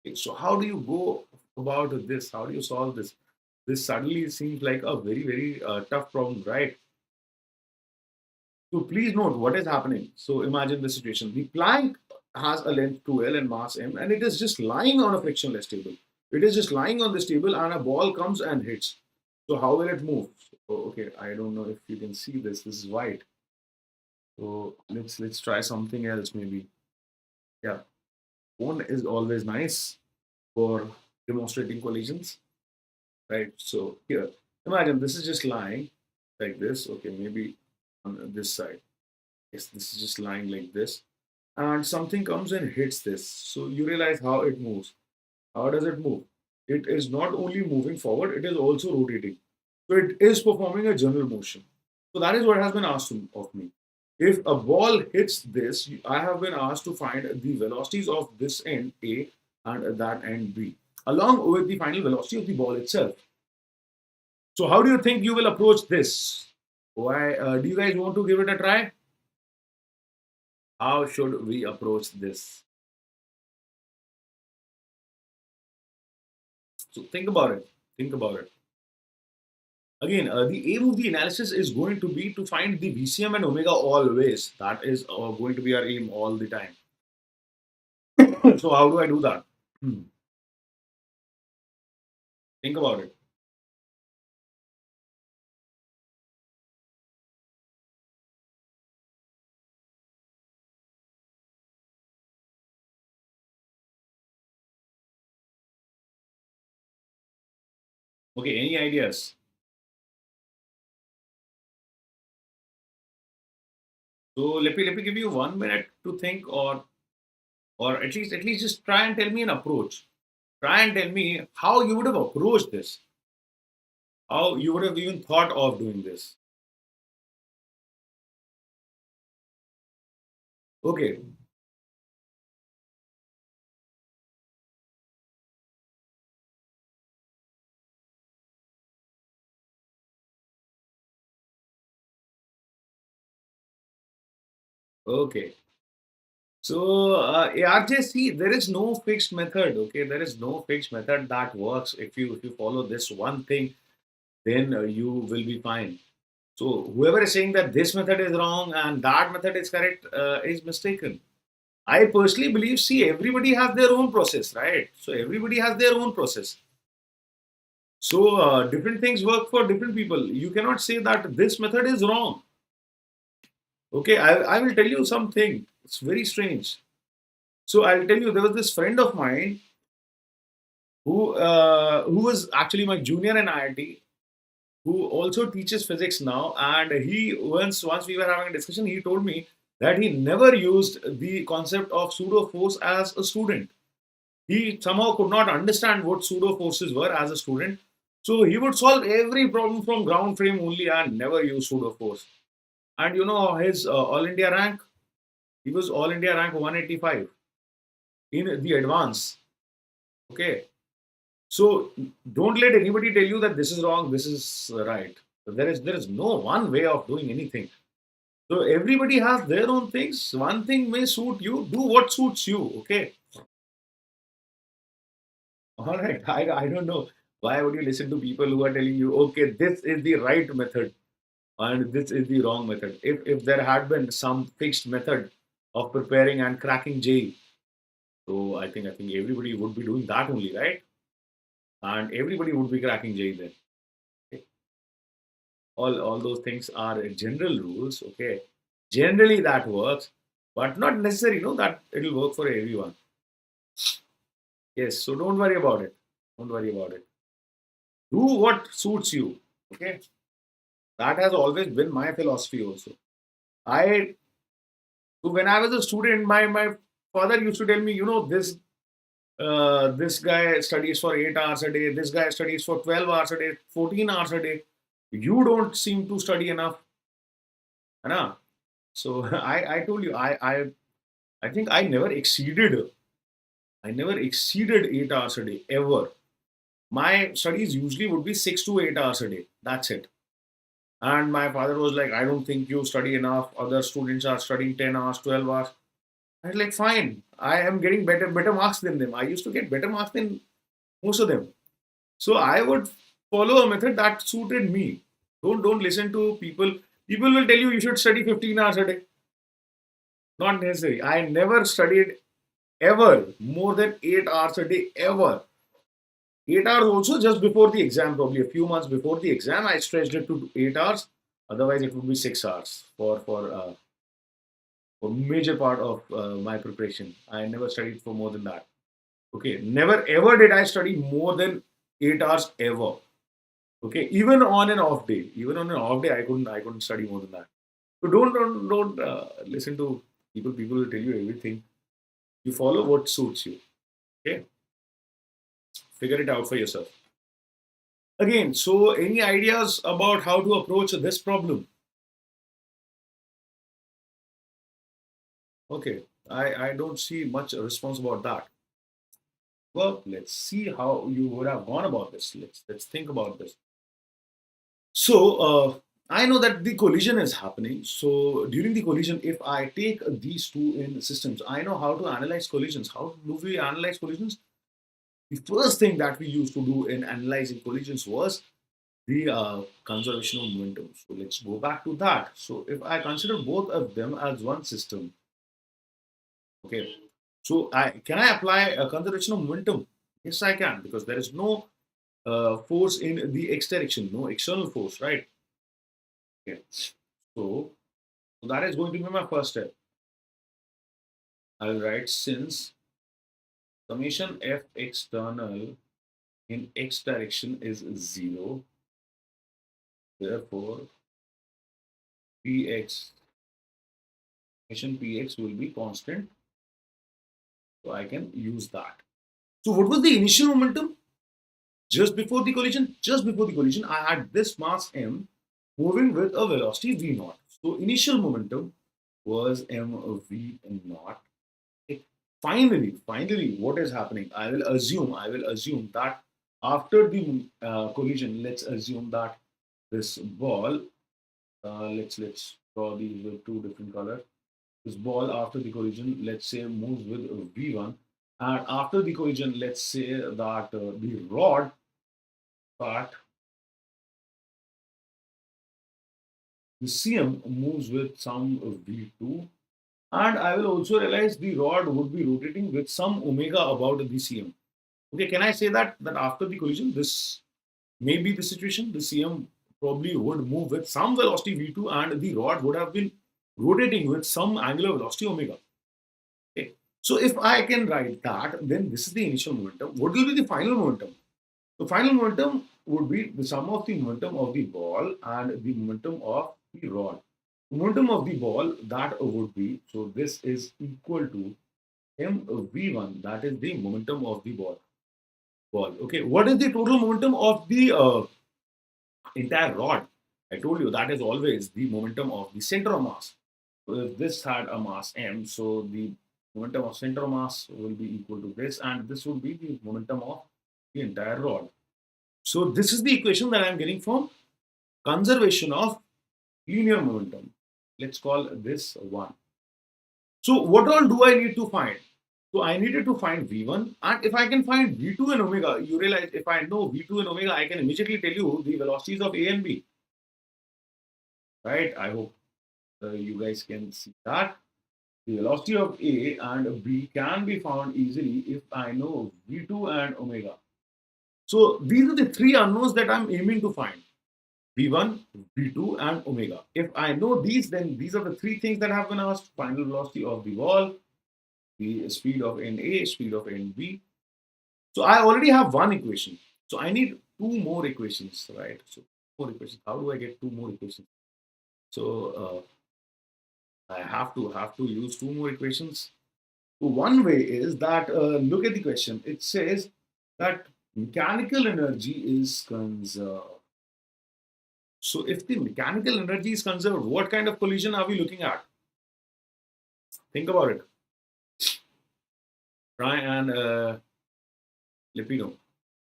Okay, so how do you go about this? How do you solve this? This suddenly seems like a very tough problem, right? So please note what is happening. So imagine the situation. The plank has a length 2L and mass m, and it is just lying on a frictionless table. It is just lying on this table, and a ball comes and hits. So how will it move? So, okay, I don't know if you can see this. This is white. So let's try something else maybe. Yeah, one is always nice for demonstrating collisions, right? So here, imagine this is just lying like this. Okay, maybe on this side. Yes, this is just lying like this, and something comes and hits this. So you realize how it moves. How does it move? It is not only moving forward; it is also rotating. So it is performing a general motion. So that is what has been asked of me. If a ball hits this, I have been asked to find the velocities of this end A and that end B, along with the final velocity of the ball itself. So how do you think you will approach this? Why do you guys want to give it a try? How should we approach this? So think about it. Think about it. Again, the aim of the analysis is going to be to find the VCM and omega always. That is going to be our aim all the time. So how do I do that? Think about it. Okay, any ideas? So let me give you 1 minute to think, or at least just try and tell me an approach. Try and tell me how you would have approached this. How you would have even thought of doing this. Okay, okay. So, ARJC, there is no fixed method. Okay, there is no fixed method that works. If you follow this one thing, then you will be fine. So, whoever is saying that this method is wrong and that method is correct is mistaken. I personally believe, see, everybody has their own process, right? So, everybody has their own process. So, different things work for different people. You cannot say that this method is wrong. Okay, I will tell you something. It's very strange. So, I'll tell you, there was this friend of mine who was actually my junior in IIT, who also teaches physics now. And he once we were having a discussion, he told me that he never used the concept of pseudo force as a student. He somehow could not understand what pseudo forces were as a student. So he would solve every problem from ground frame only and never use pseudo force. And you know his All India rank? He was All India rank 185 in the advance. Okay. So don't let anybody tell you that this is wrong, this is right. There is no one way of doing anything. So everybody has their own things. One thing may suit you. Do what suits you. Okay. All right. I don't know. Why would you listen to people who are telling you, okay, this is the right method and this is the wrong method? If there had been some fixed method, of preparing and cracking JEE. So I think everybody would be doing that only, right? And everybody would be cracking JEE then. Okay? All those things are general rules. Okay, generally that works, but not necessary. No, that it'll work for everyone. Yes, so don't worry about it. Don't worry about it. Do what suits you. Okay, that has always been my philosophy also. I So when I was a student, my father used to tell me, this guy studies for 8 hours a day, this guy studies for 12 hours a day, 14 hours a day. You don't seem to study enough, है ना? So I told you I think I never exceeded 8 hours a day ever. My studies usually would be 6 to 8 hours a day. That's it. And my father was like, I don't think you study enough. Other students are studying 10 hours, 12 hours. I was like, fine, I am getting better marks than them. I used to get better marks than most of them. So I would follow a method that suited me. Don't listen to people. People will tell you you should study 15 hours a day. Not necessary. I never studied ever more than 8 hours a day ever. 8 hours also just before the exam, probably a few months before the exam, I stretched it to 8 hours. Otherwise, it would be 6 hours for major part of my preparation. I never studied for more than that. Okay, never ever did I study more than 8 hours ever. Okay, even on an off day, I couldn't study more than that. So don't listen to people. People will tell you everything. You follow what suits you. Okay, figure it out for yourself. Again, so any ideas about how to approach this problem? Okay, I don't see much response about that. Well, let's see how you would have gone about this. Let's think about this. So I know that the collision is happening. So during the collision, if I take these two in systems, I know how to analyze collisions. How do we analyze collisions? The first thing that we used to do in analyzing collisions was the conservation of momentum. So let's go back to that. So if I consider both of them as one system, okay. So can I apply a conservation of momentum? Yes, I can, because there is no force in the x direction, no external force, right? Okay. So that is going to be my first step. I'll write, since summation f external in x direction is 0, therefore px summation px will be constant. So I can use that. So what was the initial momentum? Just before the collision, I had this mass m moving with a velocity v naught. So initial momentum was mv naught. Okay. Finally, what is happening? I will assume that after the collision, let's assume that this ball, let's draw these with two different colors. This ball after the collision, let's say, moves with v1, and after the collision, let's say that the rod part, the CM moves with some v2, and I will also realize the rod would be rotating with some omega about the CM. Okay, can I say that after the collision, this may be the situation? The CM probably would move with some velocity v2, and the rod would have been rotating with some angular velocity omega. Okay. So if I can write that, then this is the initial momentum. What will be the final momentum? The final momentum would be the sum of the momentum of the ball and the momentum of the rod. Momentum of the ball, that would be, so this is equal to mv1, that is the momentum of the ball. Okay, what is the total momentum of the entire rod? I told you that is always the momentum of the center of mass. So if this had a mass m, so the momentum of center of mass will be equal to this, and this would be the momentum of the entire rod. So this is the equation that I'm getting from conservation of linear momentum. Let's call this 1. So what all do I need to find? So I needed to find V1, and if I can find V2 and omega, you realize if I know V2 and omega, I can immediately tell you the velocities of A and B. Right? I hope you guys can see that. The velocity of A and B can be found easily if I know V2 and omega. So these are the three unknowns that I'm aiming to find. V1, V2, and omega. If I know these, then these are the three things that have been asked. Final velocity of the ball, the speed of end A, speed of end B. So I already have one equation. So I need two more equations, right? So more equations. How do I get two more equations? So I have to use two more equations. So one way is that look at the question. It says that mechanical energy is conserved. So if the mechanical energy is conserved, what kind of collision are we looking at? Think about it. Try and let me know.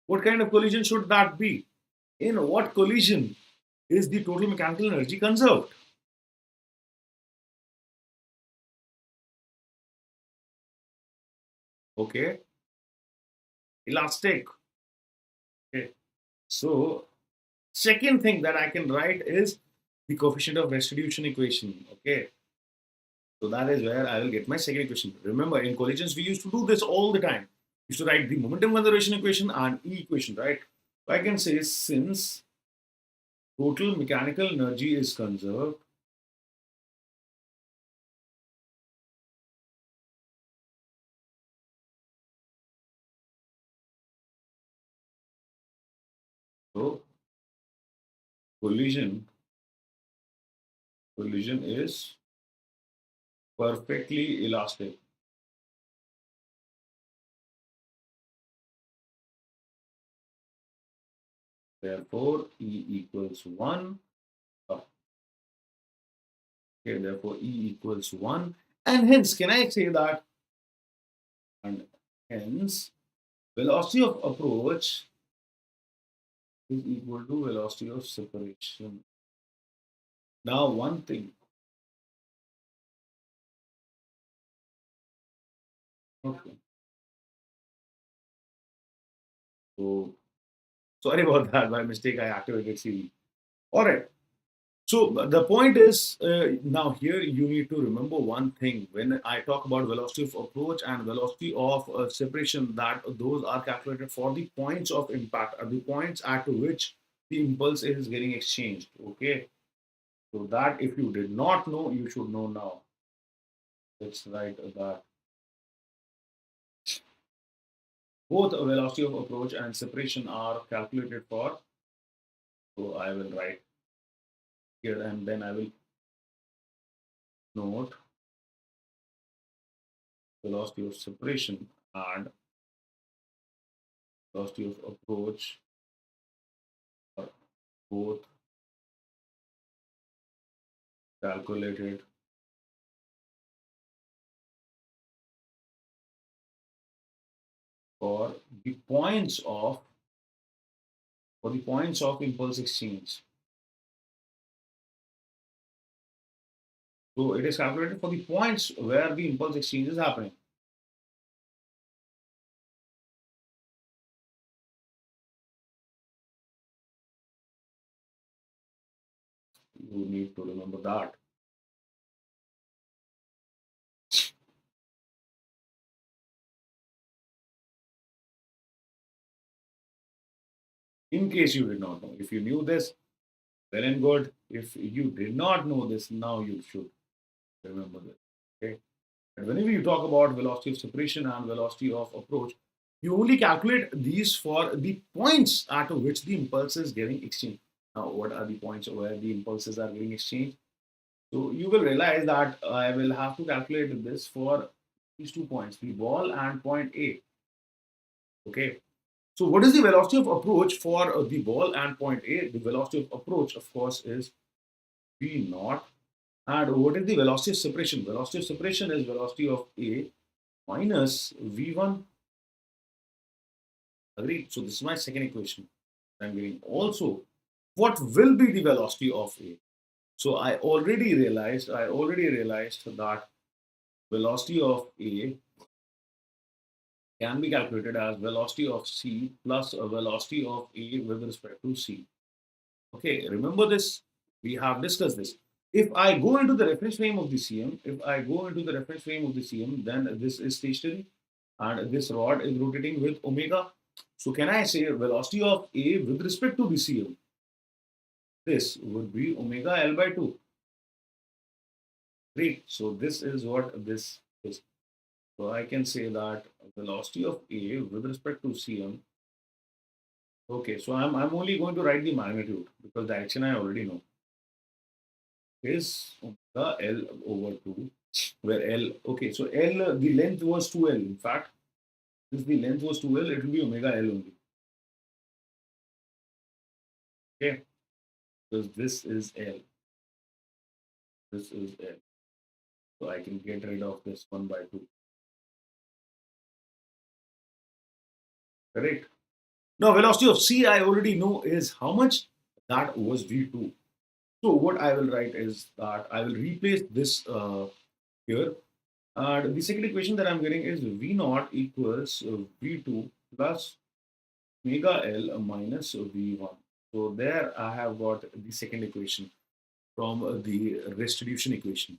What kind of collision should that be? In what collision is the total mechanical energy conserved? Okay, elastic. Okay. So second thing that I can write is the coefficient of restitution equation. Okay. So that is where I will get my second equation. Remember, in collisions, we used to do this all the time. We used to write the momentum conservation equation and E equation, right? So I can say since total mechanical energy is conserved, so collision collision is perfectly elastic. Therefore, E equals 1. Okay, therefore, E equals 1. And hence, can I say that? And hence, velocity of approach is equal to velocity of separation. Now, one thing. Okay. So, sorry about that. By mistake, I activated CV. All right. So the point is now here you need to remember one thing when I talk about velocity of approach and velocity of separation, that those are calculated for the points of impact, or the points at which the impulse is getting exchanged. Okay, so that if you did not know, you should know now. Let's write that both velocity of approach and separation are calculated for. So I will write here and then I will note velocity of separation and velocity of approach are both calculated for the points of impulse exchange. So it is calculated for the points where the impulse exchange is happening. You need to remember that. In case you did not know, if you knew this, well and good. If you did not know this, now you should remember this. Okay. And whenever you talk about velocity of separation and velocity of approach, you only calculate these for the points at which the impulse is getting exchanged. Now, what are the points where the impulses are getting exchanged? So you will realize that I will have to calculate this for these 2 points, the ball and point A. Okay. So what is the velocity of approach for the ball and point A? The velocity of approach, of course, is V naught. And what is the velocity of separation? Velocity of separation is velocity of A minus V1. Agreed. So this is my second equation. I'm getting also what will be the velocity of A. So I already realized that velocity of A can be calculated as velocity of C plus a velocity of A with respect to C. Okay, remember this. We have discussed this. If I go into the reference frame of the CM, if I go into the reference frame of the CM, then this is stationary and this rod is rotating with omega. So can I say velocity of A with respect to the CM? This would be omega L by 2. Great. So this is what this is. So I can say that velocity of A with respect to CM. Okay, so I'm only going to write the magnitude because direction I already know is omega L over 2, where L, okay, so L, the length was 2L. In fact, since the length was 2L, it will be omega L only. Okay, because this is L, this is L. So I can get rid of this 1 by 2. Correct? Now, velocity of C I already know is how much? That was V2. So what I will write is that I will replace this here. And the second equation that I'm getting is V naught equals V2 plus omega L minus V1. So there I have got the second equation from the restitution equation.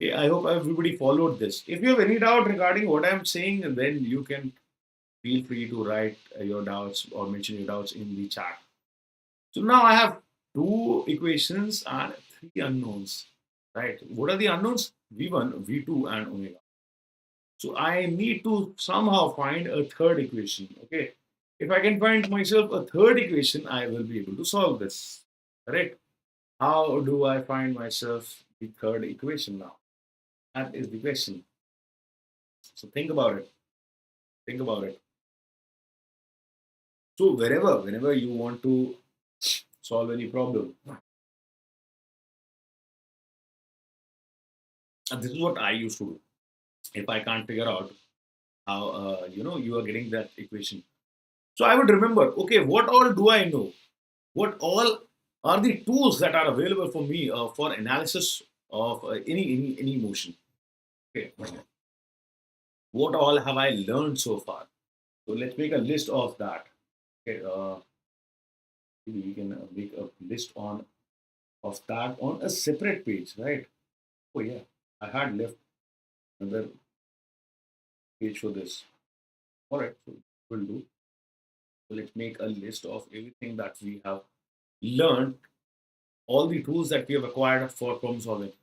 Okay, I hope everybody followed this. If you have any doubt regarding what I'm saying, then you can feel free to write your doubts or mention your doubts in the chat. So now I have two equations and three unknowns, right? What are the unknowns? V1, V2, and omega. So I need to somehow find a third equation, okay? If I can find myself a third equation, I will be able to solve this, correct? How do I find myself the third equation now? That is the question. So think about it. Think about it. So whenever you want to solve any problem, and this is what I used to do. If I can't figure out how you are getting that equation, so I would remember, okay, what all do I know? What all are the tools that are available for me for analysis of any motion? Okay, what all have I learned so far? So let's make a list of that. Okay, we can make a list on of that on a separate page, right? Oh yeah, I had left another page for this. All right, so we'll do. So let's make a list of everything that we have learned, all the tools that we have acquired for problem solving.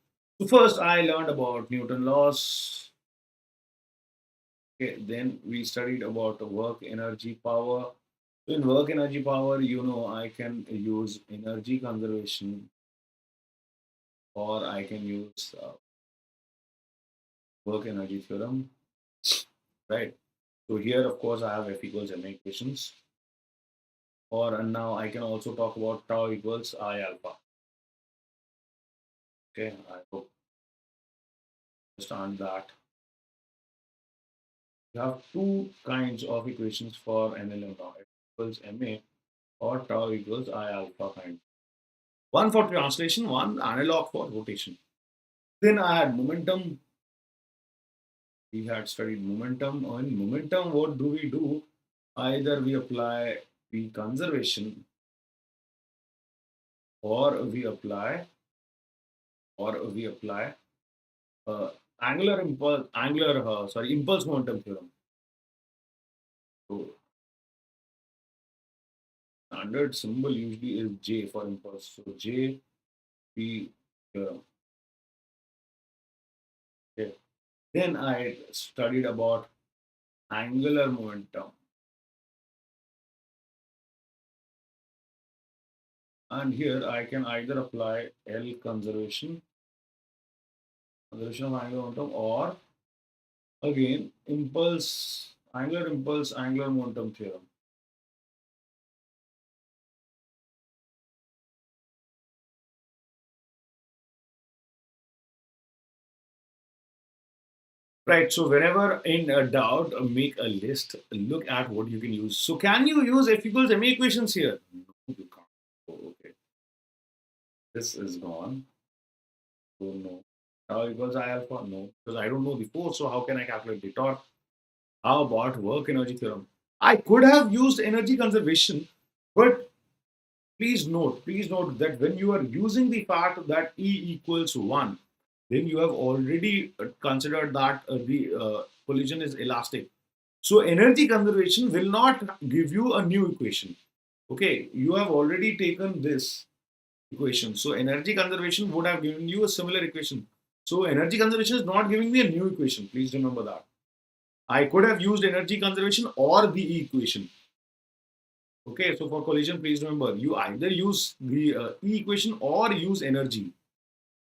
So first, I learned about Newton laws. Okay, then we studied about work, energy, power. So in work, energy, power, I can use energy conservation, or I can use work energy theorem, right? So here, of course, I have F equals ma equations. Or and now I can also talk about tau equals I alpha. Okay, I hope you understand that. You have two kinds of equations for NLM now, F equals ma or tau equals I alpha kind. One for translation, one analog for rotation. Then I had momentum. We had studied momentum. On momentum, what do we do? Either we apply the conservation or we apply uh, impulse momentum theorem. So standard symbol usually is J for impulse. So J P theorem. Okay. Then I studied about angular momentum. And here I can either apply L conservation of angular momentum, or again angular momentum theorem. Right. So whenever in a doubt, make a list. Look at what you can use. So can you use F equals ma equations here? No, you can't. Oh, okay. This is gone. So no. Tau equals I alpha? No, because I don't know the force. So how can I calculate the torque? How about work energy theorem? I could have used energy conservation, but please note that when you are using the fact that E equals 1, then you have already considered that the collision is elastic. So energy conservation will not give you a new equation. Okay, you have already taken this equation. So energy conservation would have given you a similar equation. So energy conservation is not giving me a new equation. Please remember that. I could have used energy conservation or the E equation. Okay, so for collision, please remember you either use the E equation or use energy.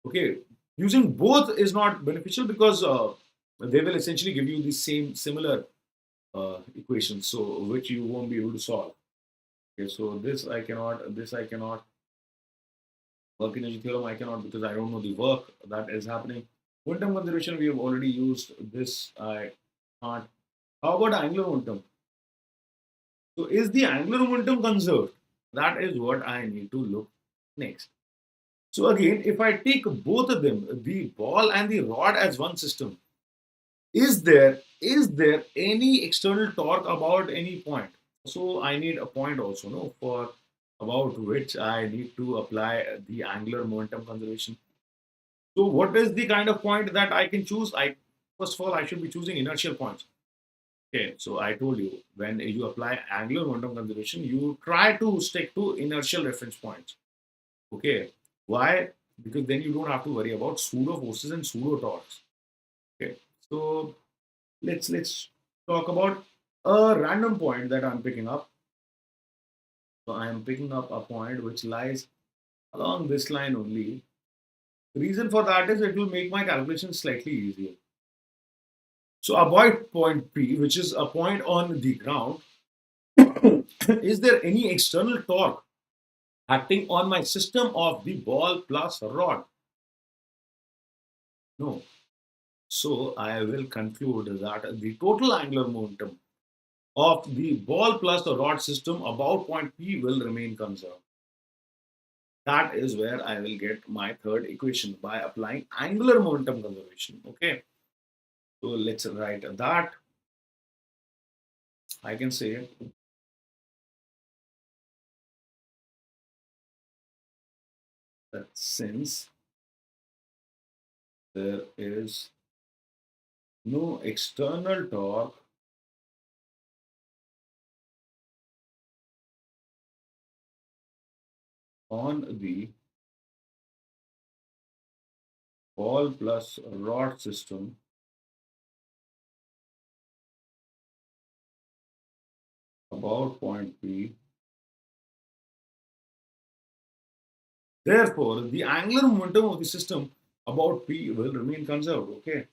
Okay, using both is not beneficial because they will essentially give you the same similar equations, so which you won't be able to solve. Okay, so this I cannot, work energy theorem I cannot because I don't know the work that is happening. Momentum conservation we have already used. This I can't. How about angular momentum? So is the angular momentum conserved? That is what I need to look next. So again, if I take both of them, the ball and the rod as one system, is there any external torque about any point? So I need a point also, no, for about which I need to apply the angular momentum conservation. So what is the kind of point that I can choose? I first of all I should be choosing inertial points. Okay, so I told you when you apply angular momentum conservation, you try to stick to inertial reference points. Okay, why? Because then you don't have to worry about pseudo forces and pseudo torques. Okay, so let's talk about a random point that I'm picking up. So I am picking up a point which lies along this line only. The reason for that is it will make my calculation slightly easier. So avoid point P, which is a point on the ground. Is there any external torque acting on my system of the ball plus rod? No. So I will conclude that the total angular momentum of the ball plus the rod system about point P will remain conserved. That is where I will get my third equation by applying angular momentum conservation. Okay. So let's write that. I can say that since there is no external torque on the ball plus rod system about point P, therefore the angular momentum of the system about P will remain conserved. Okay,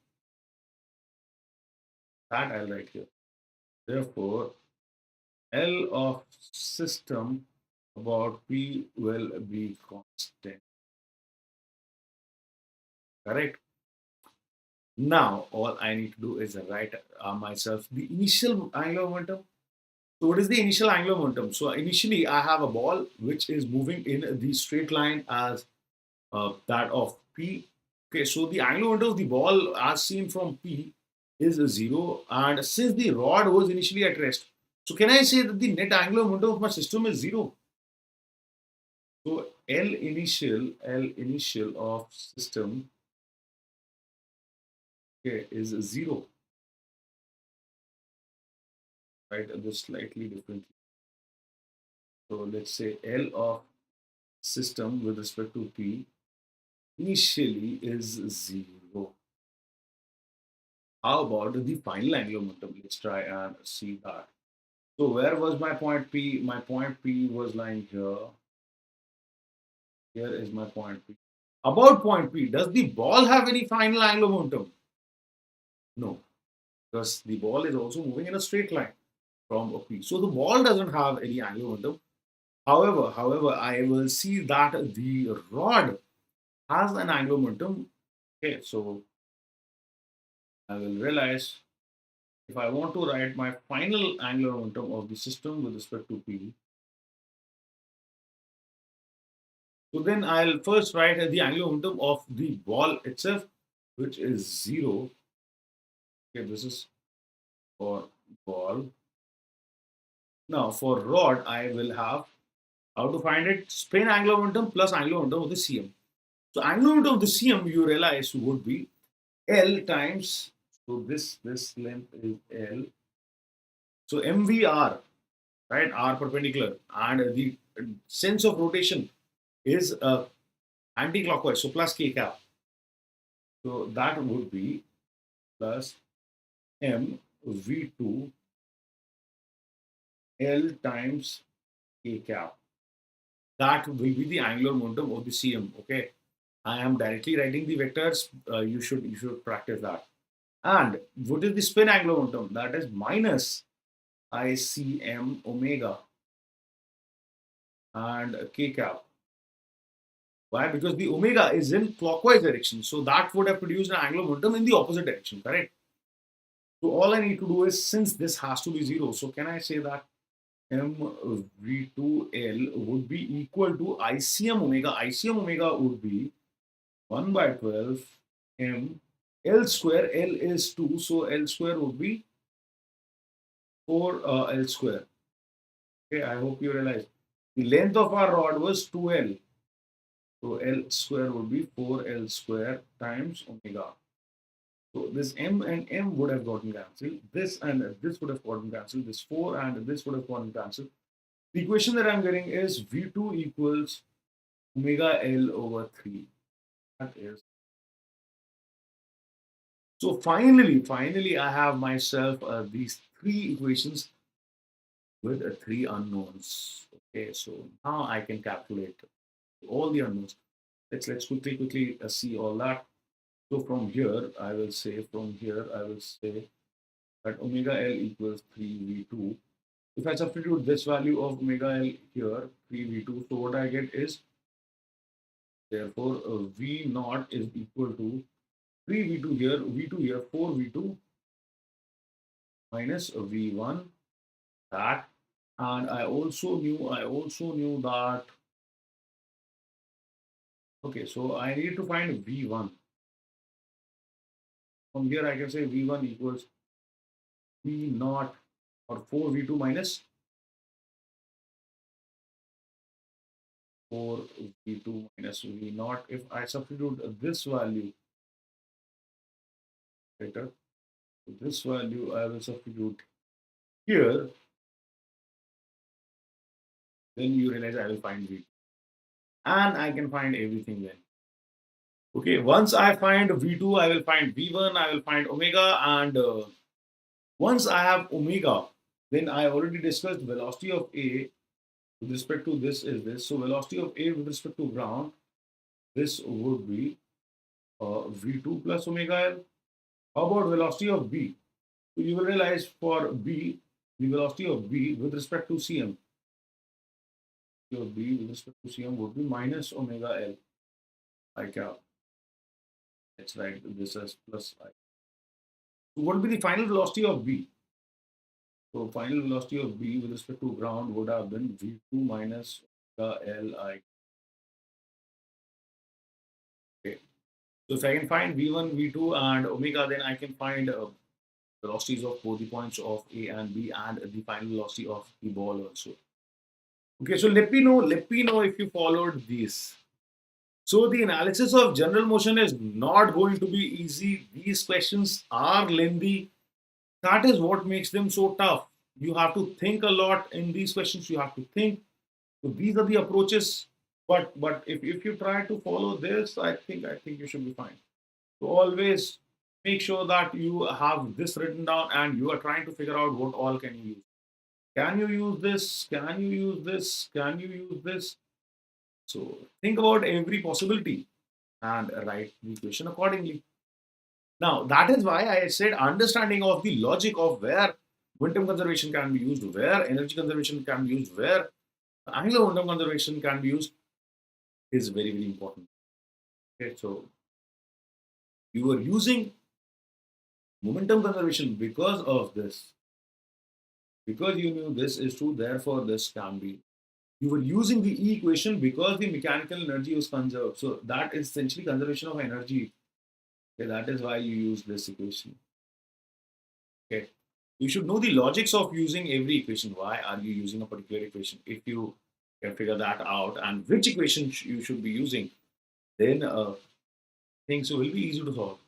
that I'll write here. Therefore, L of system about P will be constant. Correct? Now, all I need to do is write myself the initial angular momentum. So, what is the initial angular momentum? So, initially, I have a ball which is moving in the straight line as that of P. Okay, so the angular momentum of the ball, as seen from P, is 0. And since the rod was initially at rest, so can I say that the net angular momentum of my system is 0? So, L initial of system, okay, is 0. Right? This slightly differently. So let's say L of system with respect to P initially is 0. How about the final angular momentum? Let's try and see that. So where was my point P? My point P was lying here. Here is my point P. About point P, does the ball have any final angular momentum? No, because the ball is also moving in a straight line from a P. So the ball doesn't have any angular momentum. However, I will see that the rod has an angular momentum. Okay, so I will realize if I want to write my final angular momentum of the system with respect to P, so then I'll first write the angular momentum of the ball itself, which is 0. Okay, this is for ball. Now for rod, I will have How to find it? Spin angular momentum plus angular momentum of the CM. So angular momentum of the CM, you realize, would be L times, so this length is L. So MVR, right? R perpendicular, and the sense of rotation is anti-clockwise, so plus K cap. So that would be plus M V2 L times K cap. That will be the angular momentum of the CM. Okay, I am directly writing the vectors. You should practice that. And what is the spin angular momentum? That is minus ICM omega and K cap. Why? Because the omega is in clockwise direction. So that would have produced an angular momentum in the opposite direction, correct? So all I need to do is, since this has to be 0, so can I say that MV2L would be equal to ICM omega. ICM omega would be 1 by 12 M L square. L is 2, so L square would be 4 L square. Okay, I hope you realize. The length of our rod was 2L. So L square would be 4L square times omega. So this M and M would have gotten cancelled. This and this would have gotten cancelled. This 4 and this would have gotten cancelled. The equation that I'm getting is V2 equals omega L over 3. That is. So finally, I have myself these three equations with three unknowns. Okay, so now I can calculate all the unknowns. Let's quickly see all that. So from here, I will say that omega L equals 3V2. If I substitute this value of omega L here, 3V2, so what I get is, therefore, V naught is equal to 3V2 here, V2 here, 4V2 minus V1, that. And I also knew that, okay, so I need to find V1. From here, I can say V1 equals V naught, or 4V2 minus 4V2 minus V naught. If I substitute this value later, this value I will substitute here, then you realize I will find V2. And I can find everything then. Okay, once I find V2, I will find V1, I will find omega, and once I have omega, then I already discussed velocity of A with respect to this is this. So velocity of A with respect to ground, this would be V2 plus omega L. How about velocity of B? So you will realize for B, the velocity of B with respect to CM, your B with respect to CM would be minus omega L I cap. Let's write this as plus I. So what would be the final velocity of B? So final velocity of B with respect to ground would have been V2 minus omega Li. Okay. So if I can find V1, V2, and omega, then I can find velocities of both the points of A and B, and the final velocity of the ball also. Okay, so let me know if you followed these. So the analysis of general motion is not going to be easy. These questions are lengthy. That is what makes them so tough. You have to think a lot in these questions. You have to think. So these are the approaches. But if you try to follow this, I think you should be fine. So always make sure that you have this written down and you are trying to figure out what all can you use. Can you use this? Can you use this? Can you use this? So think about every possibility and write the equation accordingly. Now, that is why I said understanding of the logic of where momentum conservation can be used, where energy conservation can be used, where angular momentum conservation can be used is very important. Okay, so you are using momentum conservation because of this, because you knew this is true, therefore this can be. You were using the E equation because the mechanical energy was conserved. So that is essentially conservation of energy. Okay, that is why you use this equation. Okay. You should know the logics of using every equation. Why are you using a particular equation? If you You can figure that out and which equation you should be using. Then things will be easy to solve.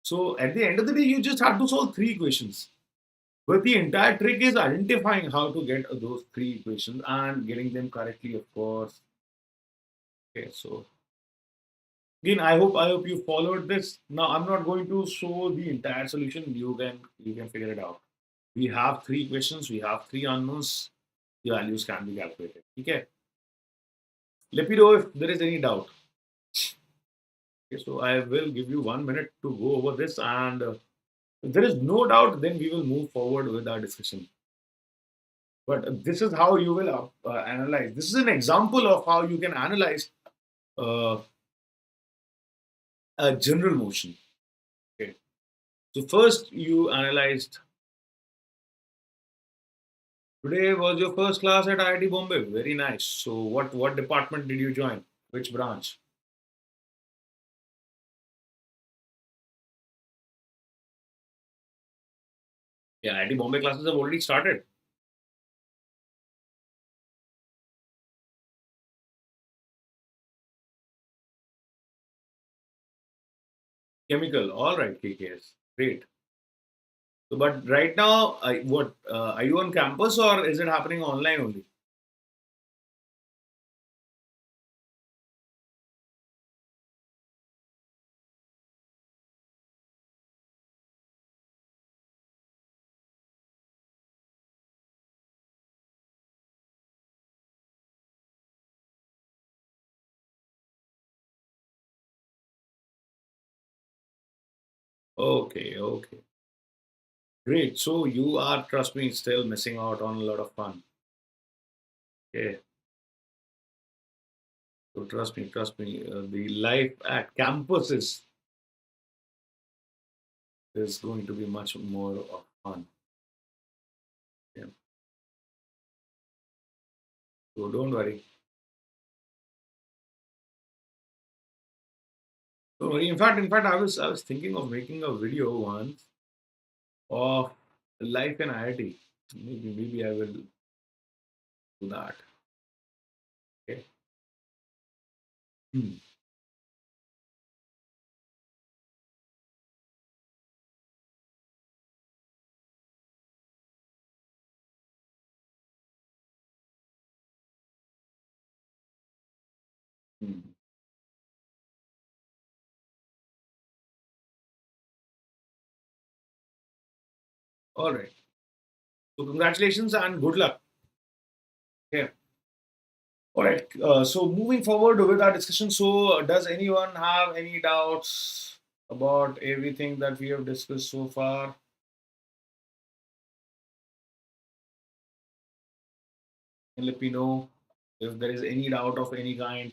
So at the end of the day, you just have to solve three equations. But the entire trick is identifying how to get those three equations and getting them correctly, of course. Okay, so again, I hope you followed this. Now I'm not going to show the entire solution. You can figure it out. We have three equations, we have three unknowns, the values can be calculated. Okay. Let me know if there is any doubt. Okay, so I will give you 1 minute to go over this, and if there is no doubt, then we will move forward with our discussion. But this is how you will analyze. This is an example of how you can analyze uh, a general motion. Okay. So first you analyzed. Today was your first class at IIT Bombay. Very nice. So what department did you join? Which branch? Yeah, IIT Bombay classes have already started. Chemical. All right, KKS. Great. So, but right now, are you on campus or is it happening online only? Okay, okay. Great. So you are, trust me, still missing out on a lot of fun. Okay. So trust me, the life at campuses is going to be much more of fun. Yeah. So don't worry. Don't worry. In fact, I was thinking of making a video once of life in IIT. Maybe I will do that. Okay. Hmm. Hmm. All right. So congratulations and good luck. Okay. All right. So moving forward with our discussion. So does anyone have any doubts about everything that we have discussed so far? And let me know if there is any doubt of any kind.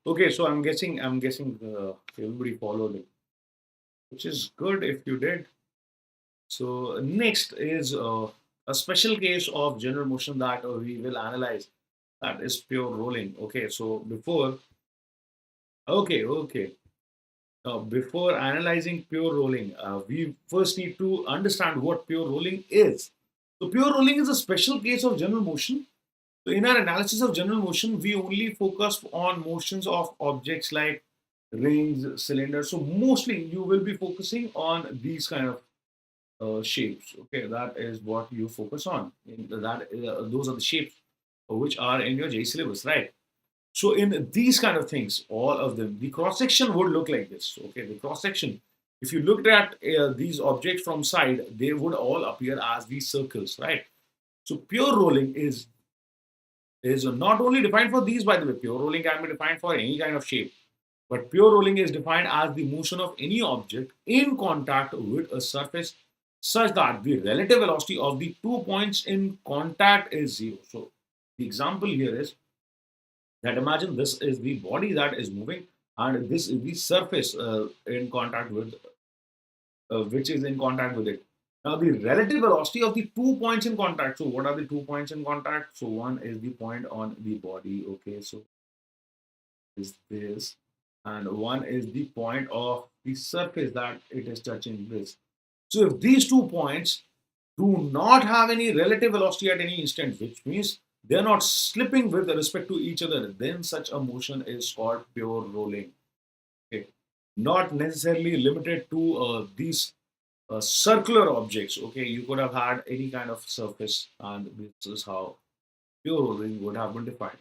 Okay. So I'm guessing everybody followed it, which is good if you did. So next is a special case of general motion that we will analyze. That is pure rolling. Okay. So okay. Before analyzing pure rolling, we first need to understand what pure rolling is. So, pure rolling is a special case of general motion. So, in our analysis of general motion, we only focus on motions of objects like rings, cylinders. So, mostly you will be focusing on these kind of shapes. Okay, that is what you focus on. Those are the shapes which are in your JEE syllabus, right? So in these kind of things, all of them, the cross section would look like this. Okay, the cross section. If you looked at these objects from side, they would all appear as these circles, right? So pure rolling is not only defined for these, by the way. Pure rolling can be defined for any kind of shape, but pure rolling is defined as the motion of any object in contact with a surface such that the relative velocity of the 2 points in contact is zero. So the example here is that imagine this is the body that is moving and this is the surface in contact with which is in contact with it. Now the relative velocity of the 2 points in contact. So what are the 2 points in contact? So one is the point on the body. Okay, so is this, and one is the point of the surface that it is touching this. So if these 2 points do not have any relative velocity at any instant, which means they're not slipping with respect to each other, then such a motion is called pure rolling. Okay. Not necessarily limited to these circular objects. Okay, you could have had any kind of surface, and this is how pure rolling would have been defined.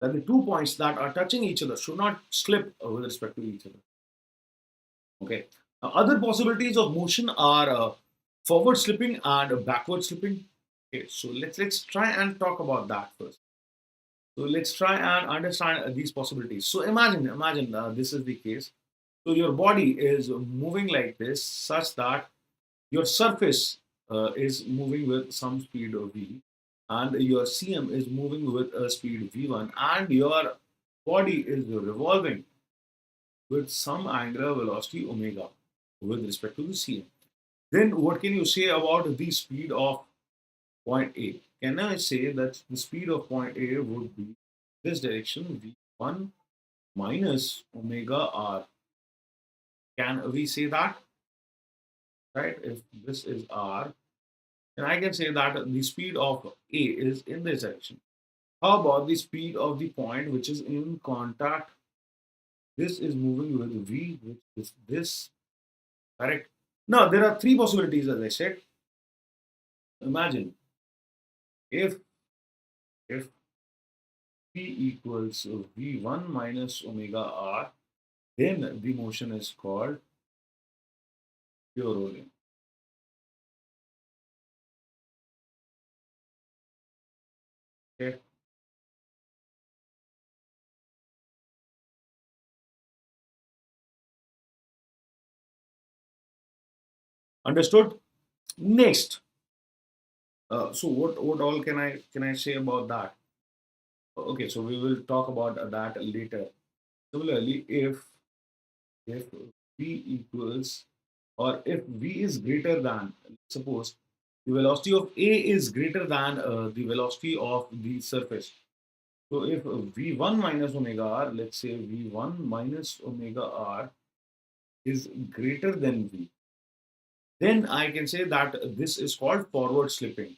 That the 2 points that are touching each other should not slip with respect to each other. Okay. Other possibilities of motion are forward slipping and backward slipping. Okay, so let's try and talk about that first. So let's try and understand these possibilities. So imagine this is the case. So your body is moving like this, such that your surface is moving with some speed of v, and your CM is moving with a speed v1, and your body is revolving with some angular velocity omega with respect to the CM. Then what can you say about the speed of point A? Can I say that the speed of point A would be this direction v1 minus omega r? Can we say that, right? If this is r, then I can say that the speed of A is in this direction. How about the speed of the point which is in contact? This is moving with v, which is this, correct? Now there are three possibilities, as I said. Imagine if if v equals v1 minus omega r, then the motion is called pure rolling. Okay, understood. Next, so what all can I say about that? Okay, so we will talk about that later. Similarly, if v equals, or if v is greater than, suppose the velocity of A is greater than the velocity of the surface. So if v1 minus omega r, let's say v1 minus omega r is greater than v, then I can say that this is called forward slipping.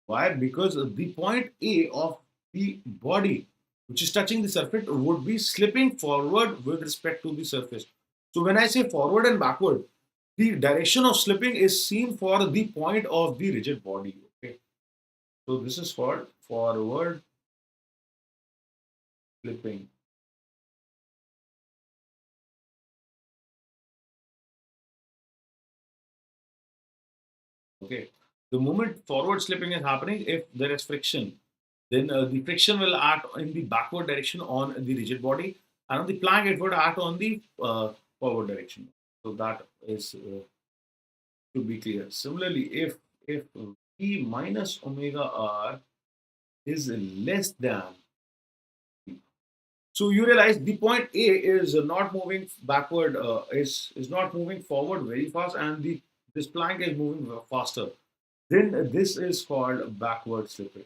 Why? Because the point A of the body, which is touching the surface, would be slipping forward with respect to the surface. So when I say forward and backward, the direction of slipping is seen for the point of the rigid body. Okay, so this is called forward slipping. Okay, the moment forward slipping is happening, if there is friction, then the friction will act in the backward direction on the rigid body, and on the plank it would act on the forward direction. So that is to be clear. Similarly, if v minus omega r is less than v, so you realize the point A is not moving backward, is not moving forward very fast, and the this plank is moving faster. Then this is called backward slipping.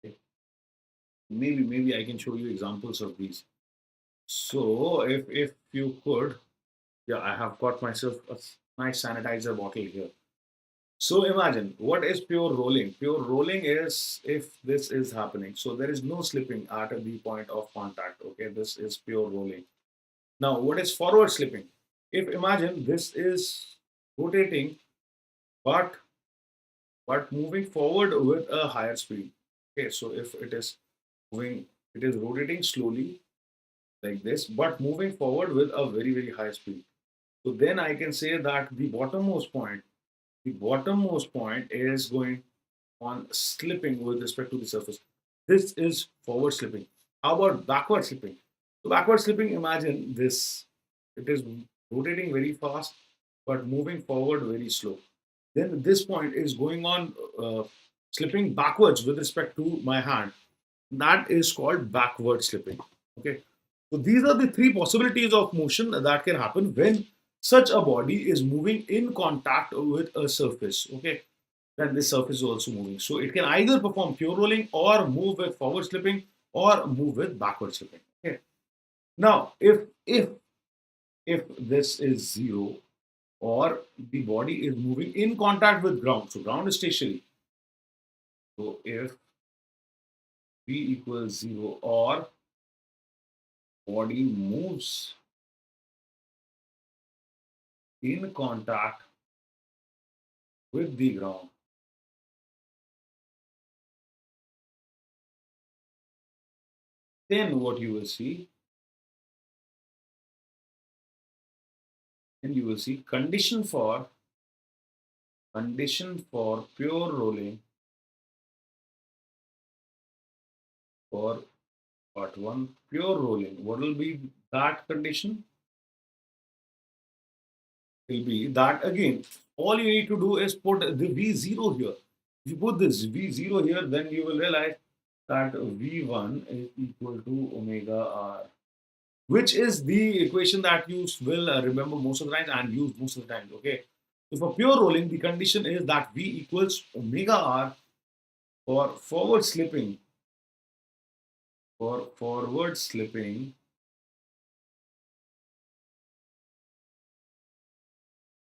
Okay. Maybe I can show you examples of these. So if you could, yeah, I have got myself a nice sanitizer bottle here. So imagine what is pure rolling. Pure rolling is if this is happening. So there is no slipping at the point of contact. Okay, this is pure rolling. Now, what is forward slipping? If imagine this is rotating, but moving forward with a higher speed. Okay, so if it is moving, it is rotating slowly like this, but moving forward with a very high speed. So then I can say that the bottommost point is going on slipping with respect to the surface. This is forward slipping. How about backward slipping? So backward slipping, imagine this. It is rotating very fast, but moving forward very slow. Then this point is going on slipping backwards with respect to my hand. That is called backward slipping. Okay. So these are the three possibilities of motion that can happen when such a body is moving in contact with a surface. Okay. Then this surface is also moving. So it can either perform pure rolling or move with forward slipping or move with backward slipping. Okay. Now, if this is zero or the body is moving in contact with ground, so ground is stationary. So if V equals zero or body moves in contact with the ground, then what you will see, then you will see condition for pure rolling for part one, pure rolling. What will be that condition? Will be that again. All you need to do is put the V0 here. If you put this V0 here, then you will realize that V1 is equal to omega R, which is the equation that you will remember most of the time and use most of the time. Okay. So for pure rolling, the condition is that V equals omega R for forward slipping. For forward slipping,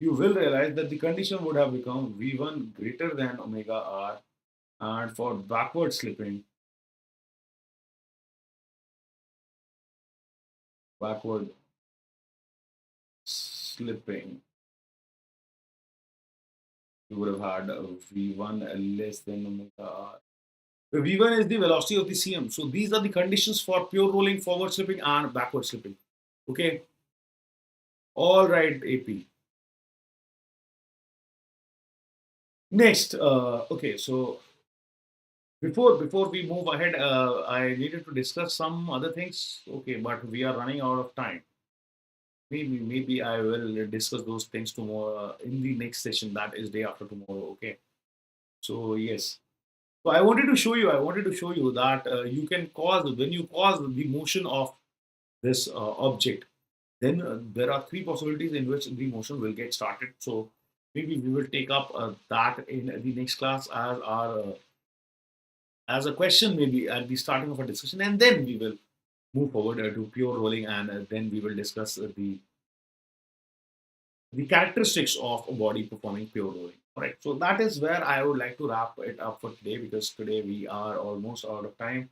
you will realize that the condition would have become V1 greater than omega R, and for backward slipping, you would have had V1 less than omega R. V1 is the velocity of the CM. So these are the conditions for pure rolling, forward slipping, and backward slipping. Okay. All right, AP. Next, okay. So before we move ahead, I needed to discuss some other things. Okay, but we are running out of time. Maybe I will discuss those things tomorrow in the next session. That is day after tomorrow. Okay. So yes. So I wanted to show you that you can cause when you cause the motion of this object, then there are three possibilities in which the motion will get started. So maybe we will take up that in the next class as a question, maybe at the starting of a discussion, and then we will move forward to pure rolling, and then we will discuss the characteristics of a body performing pure rolling. All right, so that is where I would like to wrap it up for today because today we are almost out of time.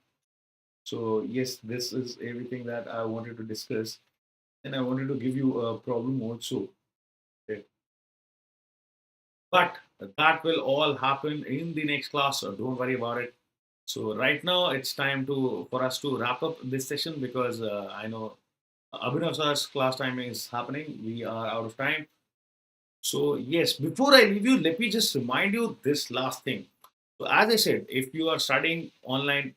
So yes, this is everything that I wanted to discuss, and I wanted to give you a problem also. Okay. But that will all happen in the next class, so don't worry about it. So right now it's time to for us to wrap up this session because I know Abhinav sir's class timing is happening. We are out of time. So yes, before I leave you, let me just remind you this last thing. So as I said, if you are studying online,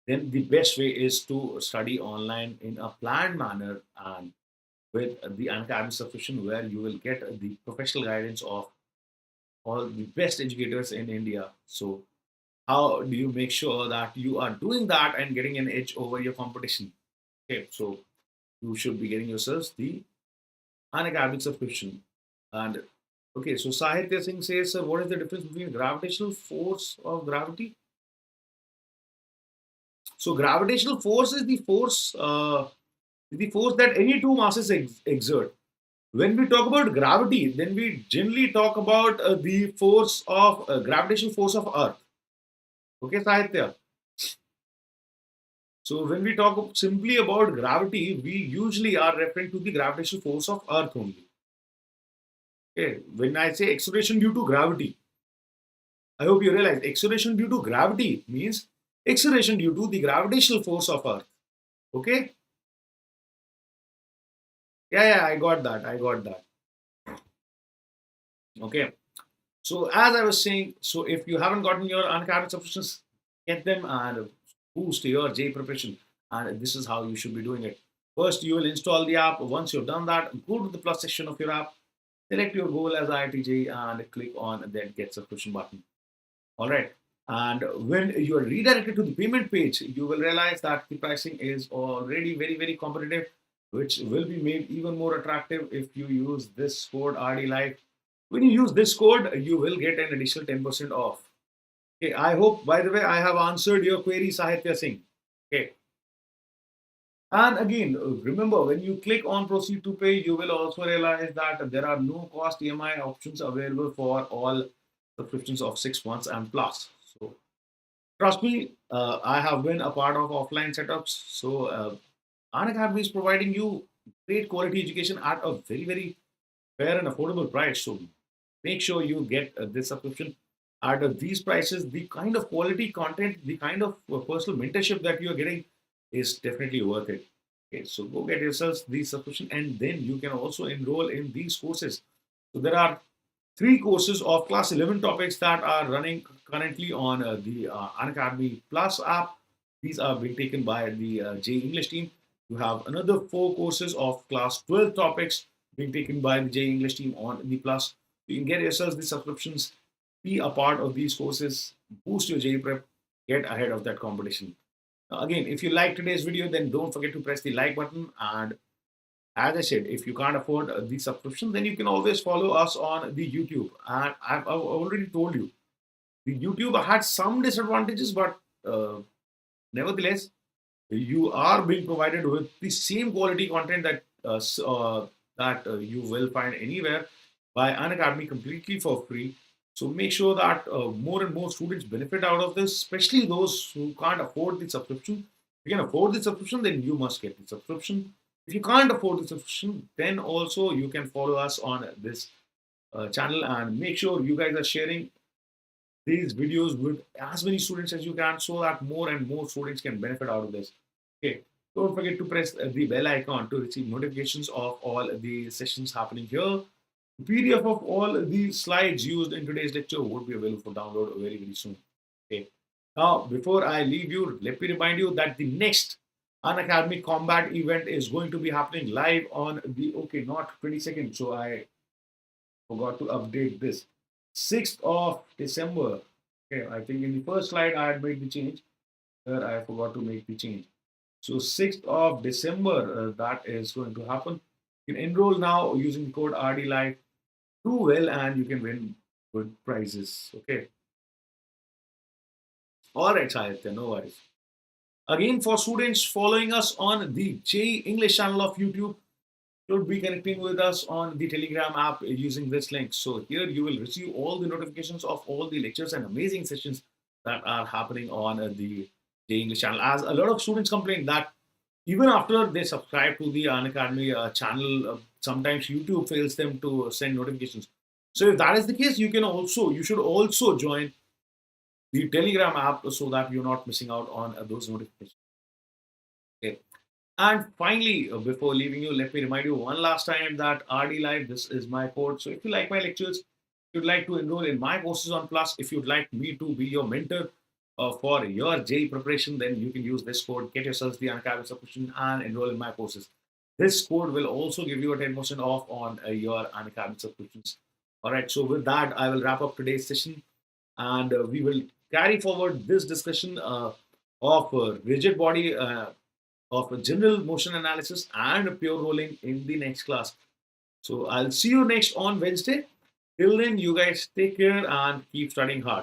then the best way is to study online in a planned manner and with the Unacademy subscription, where you will get the professional guidance of all the best educators in India. So how do you make sure that you are doing that and getting an edge over your competition? Okay, so you should be getting yourselves the Unacademy subscription. And okay, so Sahitya Singh says, sir, what is the difference between gravitational force of gravity? So gravitational force is the force that any two masses exert. When we talk about gravity, then we generally talk about the force of gravitational force of Earth. Okay, Sahitya. So when we talk simply about gravity, we usually are referring to the gravitational force of Earth only. Okay, when I say acceleration due to gravity, I hope you realize acceleration due to gravity means acceleration due to the gravitational force of Earth. Okay? Yeah, I got that. I got that. Okay. So as I was saying, so if you haven't gotten your Unacademy subscriptions, get them and boost your J preparation. And this is how you should be doing it. First, you will install the app. Once you've done that, go to the plus section of your app, select your goal as IITJ and click on that get subscription button. All right. And when you are redirected to the payment page, you will realize that the pricing is already very, very competitive, which will be made even more attractive if you use this code RD Live. When you use this code, you will get an additional 10% off. Okay, I hope, by the way, I have answered your query, Sahitya Singh. Okay. And again, remember, when you click on proceed to pay, you will also realize that there are no cost EMI options available for all subscriptions of 6 months and plus. So trust me, I have been a part of offline setups. So Unacademy is providing you great quality education at a very, very fair and affordable price. So make sure you get this subscription at these prices. The kind of quality content, the kind of personal mentorship that you are getting is definitely worth it. Okay, so go get yourselves the subscription, and then you can also enroll in these courses. So there are three courses of class 11 topics that are running currently on the Unacademy Plus app. These are being taken by the JEE English team. You have another four courses of class 12 topics being taken by the JEE English team on the Plus. You can get yourselves the subscriptions, be a part of these courses, boost your JEE prep, get ahead of that competition. Again, if you like today's video, then don't forget to press the like button. And as I said, if you can't afford the subscription, then you can always follow us on the YouTube. And I've already told you, the YouTube had some disadvantages, but nevertheless, you are being provided with the same quality content that you will find anywhere by Unacademy completely for free. So make sure that more and more students benefit out of this, especially those who can't afford the subscription. If you can afford the subscription, then you must get the subscription. If you can't afford the subscription, then also you can follow us on this channel, and make sure you guys are sharing these videos with as many students as you can, so that more and more students can benefit out of this. Okay. Don't forget to press the bell icon to receive notifications of all the sessions happening here. The PDF of all the slides used in today's lecture would be available for download very, very soon. Okay. Now, before I leave you, let me remind you that the next Unacademy Combat event is going to be happening live on the, okay, not 22nd. So I forgot to update this. 6th of December. Okay, I think in the first slide I had made the change. There I forgot to make the change. So 6th of December, that is going to happen. You can enroll now using the code RDLive. Do well and you can win good prizes. Okay. All right, Sahitya, no worries. Again, for students following us on the JEE English channel of YouTube, should be connecting with us on the Telegram app using this link. So here you will receive all the notifications of all the lectures and amazing sessions that are happening on the JEE English channel. As a lot of students complain that even after they subscribe to the Unacademy channel, sometimes YouTube fails them to send notifications. So if that is the case, you should also join the Telegram app so that you're not missing out on those notifications. Okay. And finally, before leaving you, let me remind you one last time that RD Live, this is my code. So if you like my lectures, if you'd like to enroll in my courses on Plus, if you'd like me to be your mentor for your JEE preparation, then you can use this code, get yourself the Unacademy subscription and enroll in my courses. This code will also give you a 10% off on your Unacademy subscriptions. All right, so with that, I will wrap up today's session, and we will carry forward this discussion of rigid body of general motion analysis and pure rolling in the next class. So I'll see you next on Wednesday. Till then, you guys take care and keep studying hard.